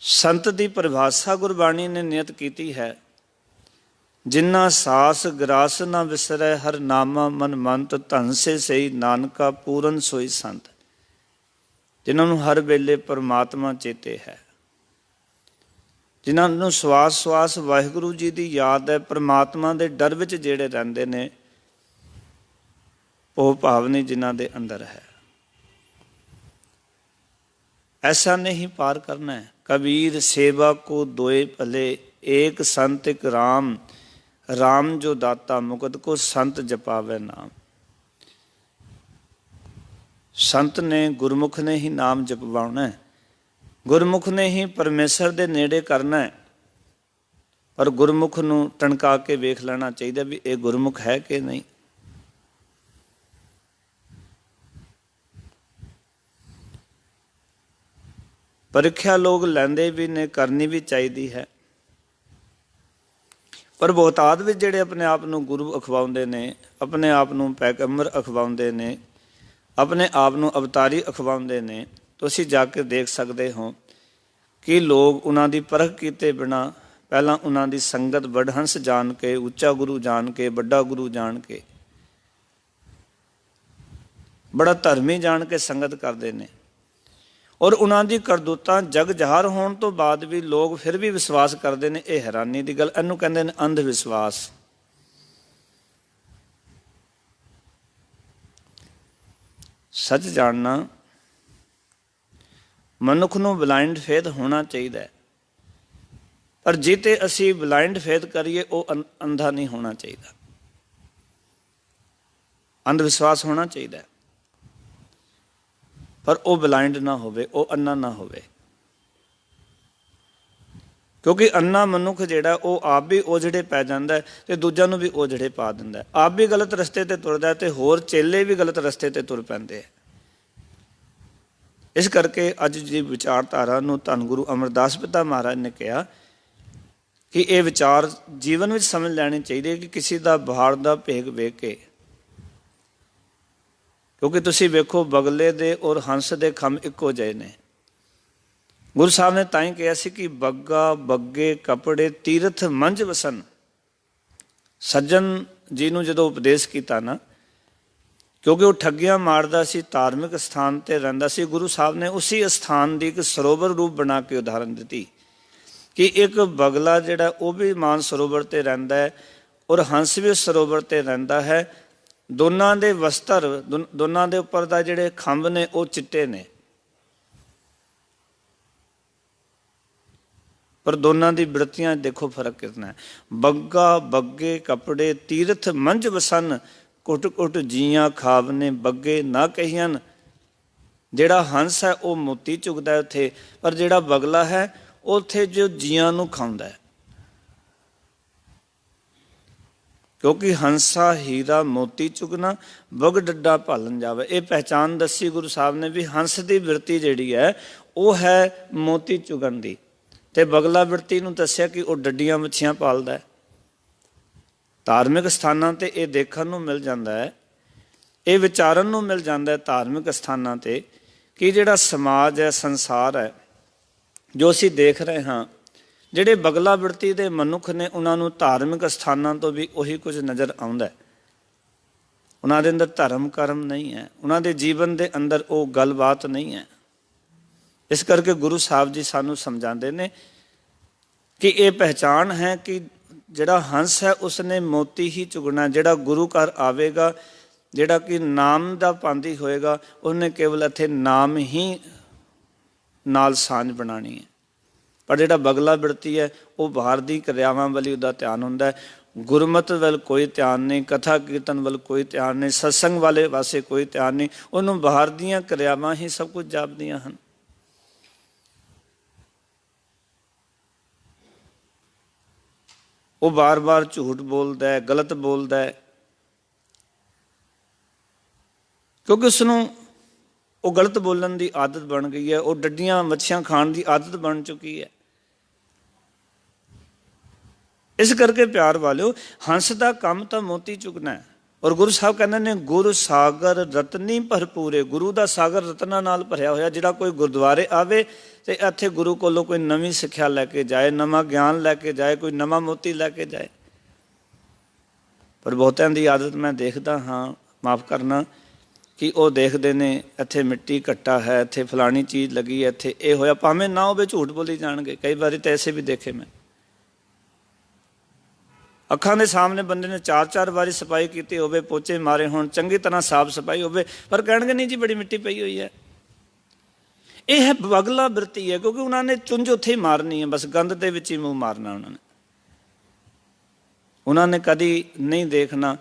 ਸੰਤ ਦੀ ਪਰਿਭਾਸ਼ਾ ਗੁਰਬਾਣੀ ਨੇ ਨਿਯਤ ਕੀਤੀ ਹੈ, ਜਿਨ੍ਹਾਂ ਸਾਸ ਗਰਾਸ ਨਾ ਵਿਸਰੈ, ਹਰ ਨਾਮਾ ਮਨ ਮੰਤ, ਧਨ ਸੇ ਸਹੀ ਨਾਨਕਾ ਪੂਰਨ ਸੋਈ ਸੰਤ। ਜਿਨ੍ਹਾਂ ਨੂੰ ਹਰ ਵੇਲੇ ਪਰਮਾਤਮਾ ਚੇਤੇ ਹੈ, ਜਿਨ੍ਹਾਂ ਨੂੰ ਸਵਾਸ ਸਵਾਸ ਵਾਹਿਗੁਰੂ ਜੀ ਦੀ ਯਾਦ ਹੈ, ਪਰਮਾਤਮਾ ਦੇ ਡਰ ਵਿੱਚ ਜਿਹੜੇ ਰਹਿੰਦੇ ਨੇ, ਉਹ ਭਾਵਨੀ ਜਿਨ੍ਹਾਂ ਦੇ ਅੰਦਰ ਹੈ। ऐसा नहीं पार करना है। कबीर सेवा को दोए भले, एक संत एक राम, राम जो दाता मुकत को, संत जपावे नाम। संत ने, गुरमुख ने ही नाम जपवाना है, गुरमुख ने ही परमेश्वर दे नेड़े करना है। और गुरमुख नूं टणका के वेख लेना चाहिए भी ये गुरमुख है कि नहीं। ਪ੍ਰੀਖਿਆ ਲੋਕ ਲੈਂਦੇ ਵੀ ਨੇ, ਕਰਨੀ ਵੀ ਚਾਹੀਦੀ ਹੈ, ਪਰ ਬਹੁਤਾਤ ਵਿੱਚ ਜਿਹੜੇ ਆਪਣੇ ਆਪ ਨੂੰ ਗੁਰੂ ਅਖਵਾਉਂਦੇ ਨੇ, ਆਪਣੇ ਆਪ ਨੂੰ ਪੈਗੰਬਰ ਅਖਵਾਉਂਦੇ ਨੇ, ਆਪਣੇ ਆਪ ਨੂੰ ਅਵਤਾਰੀ ਅਖਵਾਉਂਦੇ ਨੇ, ਤੁਸੀਂ ਜਾ ਕੇ ਦੇਖ ਸਕਦੇ ਹੋ ਕਿ ਲੋਕ ਉਹਨਾਂ ਦੀ ਪਰਖ ਕੀਤੇ ਬਿਨਾਂ ਪਹਿਲਾਂ ਉਹਨਾਂ ਦੀ ਸੰਗਤ ਵਡਹੰਸ ਜਾਣ ਕੇ, ਉੱਚਾ ਗੁਰੂ ਜਾਣ ਕੇ, ਵੱਡਾ ਗੁਰੂ ਜਾਣ ਕੇ, ਬੜਾ ਧਰਮੀ ਜਾਣ ਕੇ ਸੰਗਤ ਕਰਦੇ ਨੇ। ਔਰ ਉਹਨਾਂ ਦੀ ਕਰਤੂਤਾਂ ਜਗ ਜ਼ਾਹਰ ਹੋਣ ਤੋਂ ਬਾਅਦ ਵੀ ਲੋਕ ਫਿਰ ਵੀ ਵਿਸ਼ਵਾਸ ਕਰਦੇ ਨੇ। ਇਹ ਹੈਰਾਨੀ ਦੀ ਗੱਲ, ਇਹਨੂੰ ਕਹਿੰਦੇ ਨੇ ਅੰਧ ਵਿਸ਼ਵਾਸ। ਸੱਚ ਜਾਣਨਾ ਮਨੁੱਖ ਨੂੰ ਬਲਾਈਂਡ ਫੇਥ ਹੋਣਾ ਚਾਹੀਦਾ ਹੈ, ਪਰ ਜੇ ਤੇ ਅਸੀਂ ਬਲਾਈਂਡ ਫੇਥ ਕਰੀਏ ਉਹ ਅੰਧਾ ਨਹੀਂ ਹੋਣਾ ਚਾਹੀਦਾ, ਅੰਧ ਵਿਸ਼ਵਾਸ ਹੋਣਾ ਚਾਹੀਦਾ, ਪਰ ਉਹ ਬਲਾਈਂਡ ਨਾ ਹੋਵੇ, ਉਹ ਅੰਨਾ ਨਾ ਹੋਵੇ। ਕਿਉਂਕਿ ਅੰਨਾ ਮਨੁੱਖ ਜਿਹੜਾ ਉਹ ਆਪ ਵੀ ਉਜੜੇ ਪੈ ਜਾਂਦਾ ਤੇ ਦੂਜਿਆਂ ਨੂੰ ਵੀ ਉਜੜੇ ਪਾ ਦਿੰਦਾ। ਆਪ ਵੀ ਗਲਤ ਰਸਤੇ ਤੇ ਤੁਰਦਾ ਤੇ ਹੋਰ ਚੇਲੇ ਵੀ ਗਲਤ ਰਸਤੇ ਤੇ ਤੁਰ ਪੈਂਦੇ। ਇਸ ਕਰਕੇ ਅੱਜ ਦੀ ਵਿਚਾਰਧਾਰਾ ਨੂੰ ਧੰਨ ਗੁਰੂ ਅਮਰਦਾਸ ਪਿਤਾ ਮਹਾਰਾਜ ਨੇ ਕਿਹਾ ਕਿ ਇਹ ਵਿਚਾਰ ਜੀਵਨ ਵਿੱਚ ਸਮਝ ਲੈਣੀ ਚਾਹੀਦੀ ਹੈ ਕਿ ਕਿਸੇ ਦਾ ਬਾਹਰ ਦਾ ਭੇਗ ਵੇਖ ਕੇ, ਕਿਉਂਕਿ ਤੁਸੀਂ ਵੇਖੋ ਬਗਲੇ ਦੇ ਔਰ ਹੰਸ ਦੇ ਖੰਭ ਇੱਕੋ ਜਿਹੇ ਨੇ। ਗੁਰੂ ਸਾਹਿਬ ਨੇ ਤਾਂ ਹੀ ਕਿਹਾ ਸੀ ਕਿ ਬੱਗਾ ਬੱਗੇ ਕੱਪੜੇ ਤੀਰਥ ਮੰਝ ਵਸਨ। ਸੱਜਣ ਜੀ ਨੂੰ ਜਦੋਂ ਉਪਦੇਸ਼ ਕੀਤਾ ਨਾ, ਕਿਉਂਕਿ ਉਹ ਠੱਗੀਆਂ ਮਾਰਦਾ ਸੀ, ਧਾਰਮਿਕ ਸਥਾਨ ਤੇ ਰਹਿੰਦਾ ਸੀ, ਗੁਰੂ ਸਾਹਿਬ ਨੇ ਉਸੇ ਸਥਾਨ ਦੀ ਇੱਕ ਸਰੋਵਰ ਰੂਪ ਬਣਾ ਕੇ ਉਦਾਹਰਨ ਦਿੱਤੀ ਕਿ ਇੱਕ ਬਗਲਾ ਜਿਹੜਾ ਉਹ ਵੀ ਮਾਨ ਸਰੋਵਰ ਤੇ ਰਹਿੰਦਾ ਹੈ ਔਰ ਹੰਸ ਵੀ ਉਸ ਸਰੋਵਰ ਤੇ ਰਹਿੰਦਾ ਹੈ। ਦੋਨਾਂ ਦੇ ਵਸਤਰ, ਦੋਨਾਂ ਦੇ ਉੱਪਰ ਦਾ ਜਿਹੜੇ ਖੰਭ ਨੇ ਉਹ ਚਿੱਟੇ ਨੇ, ਪਰ ਦੋਨਾਂ ਦੀ ਬਿਰਤੀਆਂ ਦੇਖੋ ਫਰਕ ਕਿਤਨਾ ਹੈ। ਬੱਗਾ ਬੱਗੇ ਕੱਪੜੇ ਤੀਰਥ ਮੰਝ ਵਸਨ, ਕੁੱਟ ਕੁੱਟ ਜੀਆਂ ਖਾਵਨੇ ਬੱਗੇ ਨਾ ਕਹੀਆਂ। ਜਿਹੜਾ ਹੰਸ ਹੈ ਉਹ ਮੋਤੀ ਚੁਗਦਾ ਉੱਥੇ, ਪਰ ਜਿਹੜਾ ਬਗਲਾ ਹੈ ਉੱਥੇ ਜੋ ਜੀਆਂ ਨੂੰ ਖਾਂਦਾ ਹੈ। ਕਿਉਂਕਿ ਹੰਸਾ ਹੀਰਾ ਮੋਤੀ ਚੁਗਣਾ, ਬਗ ਡੱਡਾ ਭਾਲਣ ਜਾਵੇ। ਇਹ ਪਹਿਚਾਨ ਦੱਸੀ ਗੁਰੂ ਸਾਹਿਬ ਨੇ ਵੀ ਹੰਸ ਦੀ ਬਿਰਤੀ ਜਿਹੜੀ ਹੈ ਉਹ ਹੈ ਮੋਤੀ ਚੁਗਣ ਦੀ, ਤੇ ਬਗਲਾ ਬਿਰਤੀ ਨੂੰ ਦੱਸਿਆ ਕਿ ਉਹ ਡੱਡੀਆਂ ਮੱਛੀਆਂ ਪਾਲਦਾ ਹੈ। ਧਾਰਮਿਕ ਸਥਾਨਾਂ ਤੇ ਇਹ ਦੇਖਣ ਨੂੰ ਮਿਲ ਜਾਂਦਾ ਹੈ, ਇਹ ਵਿਚਾਰਨ ਨੂੰ ਮਿਲ ਜਾਂਦਾ ਹੈ ਧਾਰਮਿਕ ਸਥਾਨਾਂ ਤੇ ਕਿ ਜਿਹੜਾ ਸਮਾਜ ਹੈ, ਸੰਸਾਰ ਹੈ, ਜੋ ਅਸੀਂ ਦੇਖ ਰਹੇ ਹਾਂ, ਜਿਹੜੇ ਬਗਲਾ ਬਿਰਤੀ ਦੇ ਮਨੁੱਖ ਨੇ ਉਹਨਾਂ ਨੂੰ ਧਾਰਮਿਕ ਸਥਾਨਾਂ ਤੋਂ ਵੀ ਉਹੀ ਕੁਝ ਨਜ਼ਰ ਆਉਂਦਾ। ਉਹਨਾਂ ਦੇ ਅੰਦਰ ਧਰਮ ਕਰਮ ਨਹੀਂ ਹੈ, ਉਹਨਾਂ ਦੇ ਜੀਵਨ ਦੇ ਅੰਦਰ ਉਹ ਗੱਲਬਾਤ ਨਹੀਂ ਹੈ। ਇਸ ਕਰਕੇ ਗੁਰੂ ਸਾਹਿਬ ਜੀ ਸਾਨੂੰ ਸਮਝਾਉਂਦੇ ਨੇ ਕਿ ਇਹ ਪਹਿਚਾਣ ਹੈ ਕਿ ਜਿਹੜਾ ਹੰਸ ਹੈ ਉਸਨੇ ਮੋਤੀ ਹੀ ਚੁਗਣਾ। ਜਿਹੜਾ ਗੁਰੂ ਘਰ ਆਵੇਗਾ, ਜਿਹੜਾ ਕਿ ਨਾਮ ਦਾ ਪਾਂਦੀ ਹੋਏਗਾ, ਉਹਨੇ ਕੇਵਲ ਇੱਥੇ ਨਾਮ ਹੀ ਨਾਲ ਸਾਂਝ ਬਣਾਉਣੀ ਹੈ। ਪਰ ਜਿਹੜਾ ਬਗਲਾ ਬਿਰਤੀ ਹੈ ਉਹ ਬਾਹਰ ਦੀ ਕਿਰਿਆਵਾਂ ਵੱਲ ਉਹਦਾ ਧਿਆਨ ਹੁੰਦਾ ਹੈ, ਗੁਰਮਤਿ ਵੱਲ ਕੋਈ ਧਿਆਨ ਨਹੀਂ, ਕਥਾ ਕੀਰਤਨ ਵੱਲ ਕੋਈ ਧਿਆਨ ਨਹੀਂ, ਸਤਸੰਗ ਵਾਲੇ ਪਾਸੇ ਕੋਈ ਧਿਆਨ ਨਹੀਂ। ਉਹਨੂੰ ਬਾਹਰ ਦੀਆਂ ਕਿਰਿਆਵਾਂ ਹੀ ਸਭ ਕੁਝ ਜਾਪਦੀਆਂ ਹਨ। ਉਹ ਬਾਰ-ਬਾਰ ਝੂਠ ਬੋਲਦਾ ਹੈ, ਗਲਤ ਬੋਲਦਾ ਹੈ, ਕਿਉਂਕਿ ਉਸਨੂੰ ਉਹ ਗਲਤ ਬੋਲਣ ਦੀ ਆਦਤ ਬਣ ਗਈ ਹੈ। ਉਹ ਡੱਡੀਆਂ ਮੱਛੀਆਂ ਖਾਣ ਦੀ ਆਦਤ ਬਣ ਚੁੱਕੀ ਹੈ। ਇਸ ਕਰਕੇ ਪਿਆਰ ਵਾਲਿਓ, ਹੰਸ ਦਾ ਕੰਮ ਤਾਂ ਮੋਤੀ ਚੁਗਣਾ ਹੈ। ਔਰ ਗੁਰੂ ਸਾਹਿਬ ਕਹਿੰਦੇ ਨੇ ਗੁਰ ਸਾਗਰ ਰਤਨੀ ਭਰਪੂਰੇ। ਗੁਰੂ ਦਾ ਸਾਗਰ ਰਤਨਾਂ ਨਾਲ ਭਰਿਆ ਹੋਇਆ। ਜਿਹੜਾ ਕੋਈ ਗੁਰਦੁਆਰੇ ਆਵੇ ਤੇ ਇੱਥੇ ਗੁਰੂ ਕੋਲੋਂ ਕੋਈ ਨਵੀਂ ਸਿੱਖਿਆ ਲੈ ਕੇ ਜਾਏ, ਨਵਾਂ ਗਿਆਨ ਲੈ ਕੇ ਜਾਏ, ਕੋਈ ਨਵਾਂ ਮੋਤੀ ਲੈ ਕੇ ਜਾਏ। ਪਰ ਬਹੁਤਿਆਂ ਦੀ ਆਦਤ ਮੈਂ ਦੇਖਦਾ ਹਾਂ, ਮਾਫ ਕਰਨਾ, ਕਿ ਉਹ ਦੇਖਦੇ ਨੇ ਇੱਥੇ ਮਿੱਟੀ ਘੱਟਾ ਹੈ, ਇੱਥੇ ਫਲਾਣੀ ਚੀਜ਼ ਲੱਗੀ ਹੈ, ਇੱਥੇ ਇਹ ਹੋਇਆ, ਭਾਵੇਂ ਨਾ ਹੋਵੇ ਝੂਠ ਬੋਲੀ ਜਾਣਗੇ। ਕਈ ਵਾਰੀ ਤਾਂ ਐਸੇ ਵੀ ਦੇਖੇ ਮੈਂ, ਅੱਖਾਂ ਦੇ ਸਾਹਮਣੇ ਬੰਦੇ ਨੇ 4-4 ਵਾਰੀ ਸਫਾਈ ਕੀਤੀ ਹੋਵੇ, ਪੋਚੇ ਮਾਰੇ ਹੋਣ, ਚੰਗੀ ਤਰ੍ਹਾਂ ਸਾਫ਼ ਸਫਾਈ ਹੋਵੇ, ਪਰ ਕਹਿਣਗੇ ਨਹੀਂ ਜੀ ਬੜੀ ਮਿੱਟੀ ਪਈ ਹੋਈ ਹੈ। ਇਹ ਹੈ ਬਗਲਾ ਬਿਰਤੀ ਹੈ, ਕਿਉਂਕਿ ਉਹਨਾਂ ਨੇ ਚੁੰਝ ਉੱਥੇ ਹੀ ਮਾਰਨੀ ਹੈ, ਬਸ ਗੰਦ ਦੇ ਵਿੱਚ ਹੀ ਮੂੰਹ ਮਾਰਨਾ। ਉਹਨਾਂ ਨੇ ਕਦੀ ਨਹੀਂ ਦੇਖਣਾ,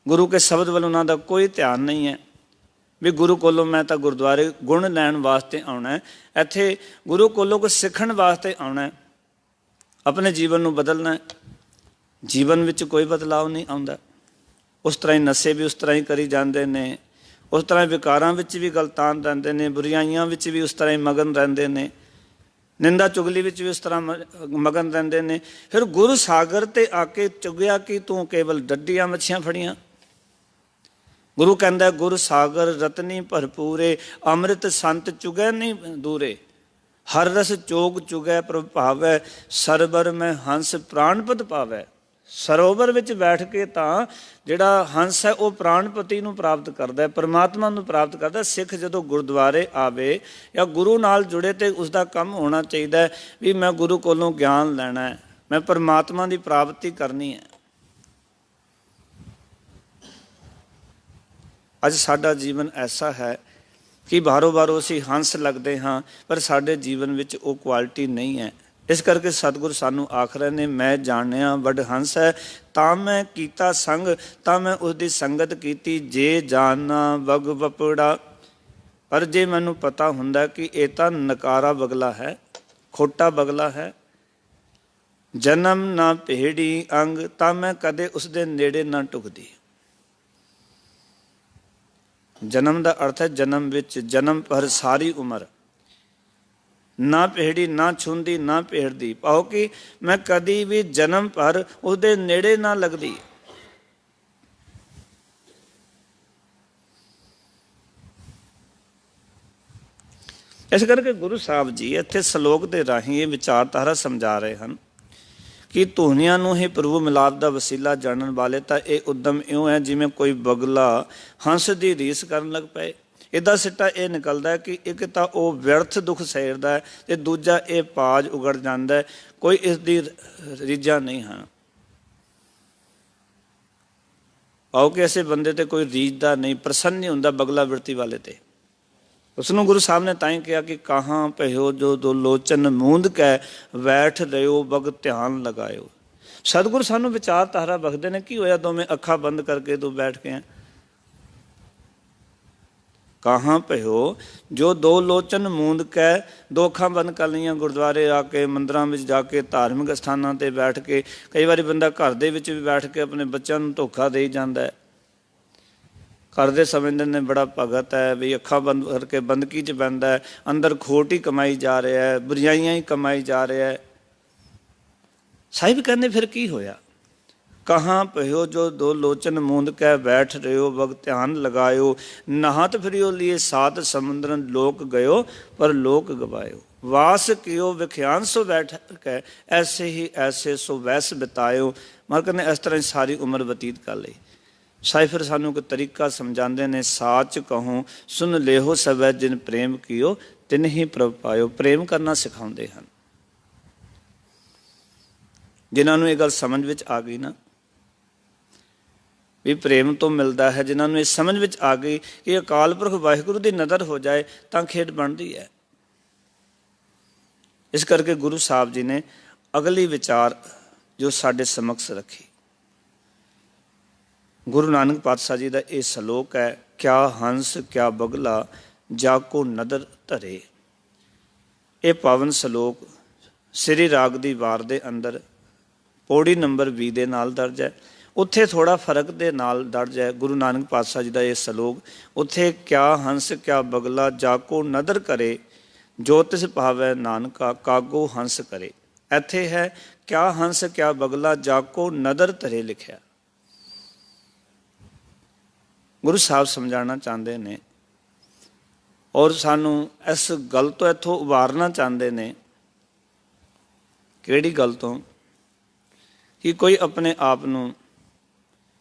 ਗੁਰੂ ਕੇ ਸ਼ਬਦ ਵੱਲ ਉਹਨਾਂ ਦਾ ਕੋਈ ਧਿਆਨ ਨਹੀਂ ਹੈ ਵੀ ਗੁਰੂ ਕੋਲੋਂ ਮੈਂ ਤਾਂ ਗੁਰਦੁਆਰੇ ਗੁਣ ਲੈਣ ਵਾਸਤੇ ਆਉਣਾ ਹੈ, ਇੱਥੇ ਗੁਰੂ ਕੋਲੋਂ ਕੁਛ ਸਿੱਖਣ ਵਾਸਤੇ ਆਉਣਾ ਹੈ, ਆਪਣੇ ਜੀਵਨ ਨੂੰ ਬਦਲਣਾ ਹੈ। ਜੀਵਨ ਵਿੱਚ ਕੋਈ ਬਦਲਾਅ ਨਹੀਂ ਆਉਂਦਾ। ਉਸ ਤਰ੍ਹਾਂ ਹੀ ਨਸ਼ੇ ਵੀ ਉਸ ਤਰ੍ਹਾਂ ਹੀ ਕਰੀ ਜਾਂਦੇ ਨੇ, ਉਸ ਤਰ੍ਹਾਂ ਹੀ ਵਿਕਾਰਾਂ ਵਿੱਚ ਵੀ ਗਲਤਾਨ ਰਹਿੰਦੇ ਨੇ, ਬੁਰਾਈਆਂ ਵਿੱਚ ਵੀ ਉਸ ਤਰ੍ਹਾਂ ਹੀ ਮਗਨ ਰਹਿੰਦੇ ਨੇ, ਨਿੰਦਾ ਚੁਗਲੀ ਵਿੱਚ ਵੀ ਉਸ ਤਰ੍ਹਾਂ ਮਗਨ ਰਹਿੰਦੇ ਨੇ। ਫਿਰ ਗੁਰੂ ਸਾਗਰ ਤੇ ਆ ਕੇ ਚੁਗਿਆ ਕਿ ਤੂੰ ਕੇਵਲ ਡੱਡੀਆਂ ਮੱਛੀਆਂ ਫੜੀਆਂ। ਗੁਰੂ ਕਹਿੰਦਾ ਗੁਰ ਸਾਗਰ ਰਤਨੀ ਭਰਪੂਰੇ, ਅੰਮ੍ਰਿਤ ਸੰਤ ਚੁਗੈ ਨਹੀਂ ਦੂਰੇ, ਹਰ ਰਸ ਚੋਗ ਚੁਗੈ ਪ੍ਰਭਾਵੈ, ਸਰਬਰ ਮੈਂ ਹੰਸ ਪ੍ਰਾਣਪਦ ਪਾਵੈ। ਸਰੋਵਰ ਵਿੱਚ ਬੈਠ ਕੇ ਤਾਂ ਜਿਹੜਾ ਹੰਸ ਹੈ ਉਹ ਪ੍ਰਾਣਪਤੀ ਨੂੰ ਪ੍ਰਾਪਤ ਕਰਦਾ ਹੈ, ਪਰਮਾਤਮਾ ਨੂੰ ਪ੍ਰਾਪਤ ਕਰਦਾ। ਸਿੱਖ ਜਦੋਂ ਗੁਰਦੁਆਰੇ ਆਵੇ ਜਾਂ ਗੁਰੂ ਨਾਲ ਜੁੜੇ ਤੇ ਉਸਦਾ ਕੰਮ ਹੋਣਾ ਚਾਹੀਦਾ ਹੈ ਵੀ ਮੈਂ ਗੁਰੂ ਕੋਲੋਂ ਗਿਆਨ ਲੈਣਾ ਹੈ, ਮੈਂ ਪਰਮਾਤਮਾ ਦੀ ਪ੍ਰਾਪਤੀ ਕਰਨੀ ਹੈ। ਅੱਜ ਸਾਡਾ ਜੀਵਨ ਐਸਾ ਹੈ ਕਿ ਬਾਹਰੋਂ ਬਾਹਰੋਂ ਅਸੀਂ ਹੰਸ ਲੱਗਦੇ ਹਾਂ, ਪਰ ਸਾਡੇ ਜੀਵਨ ਵਿੱਚ ਉਹ ਕੁਆਲਿਟੀ ਨਹੀਂ ਹੈ। ਇਸ ਕਰਕੇ ਸਤਿਗੁਰ ਸਾਨੂੰ ਆਖ ਰਹੇ ਨੇ, ਮੈਂ ਜਾਣਿਆ ਵੱਡ ਹੰਸ ਹੈ ਤਾਂ ਮੈਂ ਕੀਤਾ ਸੰਗ, ਤਾਂ ਮੈਂ ਉਸਦੀ ਸੰਗਤ ਕੀਤੀ। ਜੇ ਜਾਣਾ ਵਗ ਵਪੜਾ, ਪਰ ਜੇ ਮੈਨੂੰ ਪਤਾ ਹੁੰਦਾ ਕਿ ਇਹ ਤਾਂ ਨਕਾਰਾ ਬਗਲਾ ਹੈ, ਖੋਟਾ ਬਗਲਾ ਹੈ। ਜਨਮ ਨਾ ਭੇੜੀ ਅੰਗ, ਤਾਂ ਮੈਂ ਕਦੇ ਉਸਦੇ ਨੇੜੇ ਨਾ ਟੁਕਦੀ। ਜਨਮ ਦਾ ਅਰਥ ਹੈ ਜਨਮ ਵਿੱਚ, ਜਨਮ ਪਰ ਸਾਰੀ ਉਮਰ। ਨਾ ਭੇੜੀ, ਨਾ ਛੂੰਦੀ, ਨਾ ਭੇੜਦੀ, ਭਾਵ ਕਿ ਮੈਂ ਕਦੀ ਵੀ ਜਨਮ ਭਰ ਉਹਦੇ ਨੇੜੇ ਨਾ ਲੱਗਦੀ। ਇਸ ਕਰਕੇ ਗੁਰੂ ਸਾਹਿਬ ਜੀ ਇੱਥੇ ਸ਼ਲੋਕ ਦੇ ਰਾਹੀਂ ਇਹ ਵਿਚਾਰਧਾਰਾ ਸਮਝਾ ਰਹੇ ਹਨ ਕਿ ਧੂਨੀਆਂ ਨੂੰ ਹੀ ਪ੍ਰਭੂ ਮਿਲਾਪ ਦਾ ਵਸੀਲਾ ਜਾਣਨ ਵਾਲੇ ਤਾਂ ਇਹ ਉਦਮ ਇਉਂ ਹੈ ਜਿਵੇਂ ਕੋਈ ਬਗਲਾ ਹੰਸ ਦੀ ਰੀਸ ਕਰਨ ਲੱਗ ਪਏ। ਇਹਦਾ ਸਿੱਟਾ ਇਹ ਨਿਕਲਦਾ ਹੈ ਕਿ ਇੱਕ ਤਾਂ ਉਹ ਵਿਅਰਥ ਦੁੱਖ ਸਹਿਰਦਾ ਹੈ ਅਤੇ ਦੂਜਾ ਇਹ ਪਾਜ ਉਗੜ ਜਾਂਦਾ ਹੈ, ਕੋਈ ਇਸ ਦੀ ਰੀਝਾਂ ਨਹੀਂ ਹਨ। ਆਓ ਕਿ ਐਸੇ ਬੰਦੇ ਤੇ ਕੋਈ ਰੀਝਦਾ ਨਹੀਂ, ਪ੍ਰਸੰਨ ਨਹੀਂ ਹੁੰਦਾ ਬਗਲਾ ਬਿਰਤੀ ਵਾਲੇ ਤੇ। ਉਸ ਨੂੰ ਗੁਰੂ ਸਾਹਿਬ ਨੇ ਤਾਂ ਹੀ ਕਿਹਾ ਕਿ ਕਹਾਂ ਭਇਓ ਜੋ ਦੋ ਲੋਚਨ ਮੂੰਦ ਕੈ, ਬੈਠ ਰਿਓ ਬਗ ਧਿਆਨ ਲਗਾਇਓ। ਸਤਿਗੁਰੂ ਸਾਨੂੰ ਵਿਚਾਰਧਾਰਾ ਬਖਸ਼ਦੇ ਨੇ, ਕੀ ਹੋਇਆ ਦੋਵੇਂ ਅੱਖਾਂ ਬੰਦ ਕਰਕੇ ਤੂੰ ਬੈਠ ਕੇ। ਕਹਾਂ ਭਇਓ ਜੋ ਦੋ ਲੋਚਨ ਮੂੰਦ ਕੈ, ਦੋ ਅੱਖਾਂ ਬੰਦ ਕਰ ਲਈਆਂ, ਗੁਰਦੁਆਰੇ ਆ ਕੇ, ਮੰਦਰਾਂ ਵਿੱਚ ਜਾ ਕੇ, ਧਾਰਮਿਕ ਸਥਾਨਾਂ 'ਤੇ ਬੈਠ ਕੇ। ਕਈ ਵਾਰੀ ਬੰਦਾ ਘਰ ਦੇ ਵਿੱਚ ਵੀ ਬੈਠ ਕੇ ਆਪਣੇ ਬੱਚਿਆਂ ਨੂੰ ਧੋਖਾ ਦੇਈ ਜਾਂਦਾ ਹੈ। ਘਰ ਦੇ ਸਮਝਦੇ ਨੇ ਬੜਾ ਭਗਤ ਹੈ ਵੀ ਅੱਖਾਂ ਬੰਦ ਕਰਕੇ ਬੰਦਗੀ 'ਚ ਬਹਿੰਦਾ ਹੈ, ਅੰਦਰ ਖੋਟ ਹੀ ਕਮਾਈ ਜਾ ਰਿਹਾ ਹੈ, ਬੁਰਾਈਆਂ ਹੀ ਕਮਾਈ ਜਾ ਰਿਹਾ ਹੈ। ਸਾਹਿਬ ਕਹਿੰਦੇ ਫਿਰ ਕੀ ਹੋਇਆ? ਕਹਾਂ ਭਇਓ ਜੋ ਦੋ ਲੋਚਨ ਮੂੰਦ ਕੈ, ਬੈਠ ਰਿਓ ਬਗ ਧਿਆਨ ਲਗਾਇਓ। ਨਹਾਤ ਫਿਰਿਓ ਲੀਏ ਸਾਤ ਸਮੁੰਦਰਨ, ਲੋਕ ਗਇਓ ਪਰ ਲੋਕ ਗਵਾਇਓ। ਵਾਸ ਕਿਓ ਵਿਖਿਆਨ ਸੋ ਬੈਠ ਕੈ, ਐਸੇ ਹੀ ਐਸੇ ਸੋ ਵੈਸ ਬਿਤਾਇਓ। ਮਰ ਕਹਿੰਦੇ ਇਸ ਤਰ੍ਹਾਂ ਸਾਰੀ ਉਮਰ ਬਤੀਤ ਕਰ ਲਈ। ਸਾਹਿਬ ਫਿਰ ਸਾਨੂੰ ਇੱਕ ਤਰੀਕਾ ਸਮਝਾਉਂਦੇ ਨੇ, ਸਾਚ ਕਹੂੰ ਸੁਨ ਲੇਹੋ ਸਭੈ, ਜਿਨ ਪ੍ਰੇਮ ਕੀਓ ਤਿਨ ਹੀ ਪ੍ਰਭ ਪਾਇਓ। ਪ੍ਰੇਮ ਕਰਨਾ ਸਿਖਾਉਂਦੇ ਹਨ। ਜਿਨ੍ਹਾਂ ਨੂੰ ਇਹ ਗੱਲ ਸਮਝ ਵਿੱਚ ਆ ਗਈ ਨਾ ਵੀ ਪ੍ਰੇਮ ਤੋਂ ਮਿਲਦਾ ਹੈ, ਜਿਨ੍ਹਾਂ ਨੂੰ ਇਹ ਸਮਝ ਵਿੱਚ ਆ ਗਈ ਕਿ ਅਕਾਲ ਪੁਰਖ ਵਾਹਿਗੁਰੂ ਦੀ ਨਜ਼ਰ ਹੋ ਜਾਏ ਤਾਂ ਖੇਡ ਬਣਦੀ ਹੈ। ਇਸ ਕਰਕੇ ਗੁਰੂ ਸਾਹਿਬ ਜੀ ਨੇ ਅਗਲੀ ਵਿਚਾਰ ਜੋ ਸਾਡੇ ਸਮਕਸ਼ ਰੱਖੀ। ਗੁਰੂ ਨਾਨਕ ਪਾਤਸ਼ਾਹ ਜੀ ਦਾ ਇਹ ਸ਼ਲੋਕ ਹੈ, ਕਿਆ ਹੰਸ ਕਿਆ ਬਗਲਾ ਜਾ ਕੋ ਨਦਰ ਧਰੇ। ਇਹ ਪਾਵਨ ਸ਼ਲੋਕ ਸ੍ਰੀ ਰਾਗ ਦੀ ਵਾਰ ਦੇ ਅੰਦਰ ਪੌੜੀ ਨੰਬਰ 20 ਦੇ ਨਾਲ ਦਰਜ ਹੈ। ਉੱਥੇ ਥੋੜ੍ਹਾ ਫਰਕ ਦੇ ਨਾਲ ਦਰਜ ਹੈ ਗੁਰੂ ਨਾਨਕ ਪਾਤਸ਼ਾਹ ਜੀ ਦਾ ਇਹ ਸ਼ਲੋਕ। ਉੱਥੇ ਕਿਆ ਹੰਸ ਕਿਆ ਬਗਲਾ ਜਾ ਕੋ ਨਦਰ ਕਰੇ, ਜੋ ਤਿਸ ਭਾਵੈ ਨਾਨਕਾ ਕਾਗੋ ਹੰਸ ਕਰੇ। ਇੱਥੇ ਹੈ ਕਿਆ ਹੰਸ ਕਿਆ ਬਗਲਾ ਜਾ ਕੋ ਨਦਰ ਧਰੇ ਲਿਖਿਆ। ਗੁਰੂ ਸਾਹਿਬ ਸਮਝਾਉਣਾ ਚਾਹੁੰਦੇ ਨੇ ਔਰ ਸਾਨੂੰ ਇਸ ਗੱਲ ਤੋਂ ਇੱਥੋਂ ਉਭਾਰਨਾ ਚਾਹੁੰਦੇ ਨੇ। ਕਿਹੜੀ ਗੱਲ ਤੋਂ? ਕਿ ਕੋਈ ਆਪਣੇ ਆਪ ਨੂੰ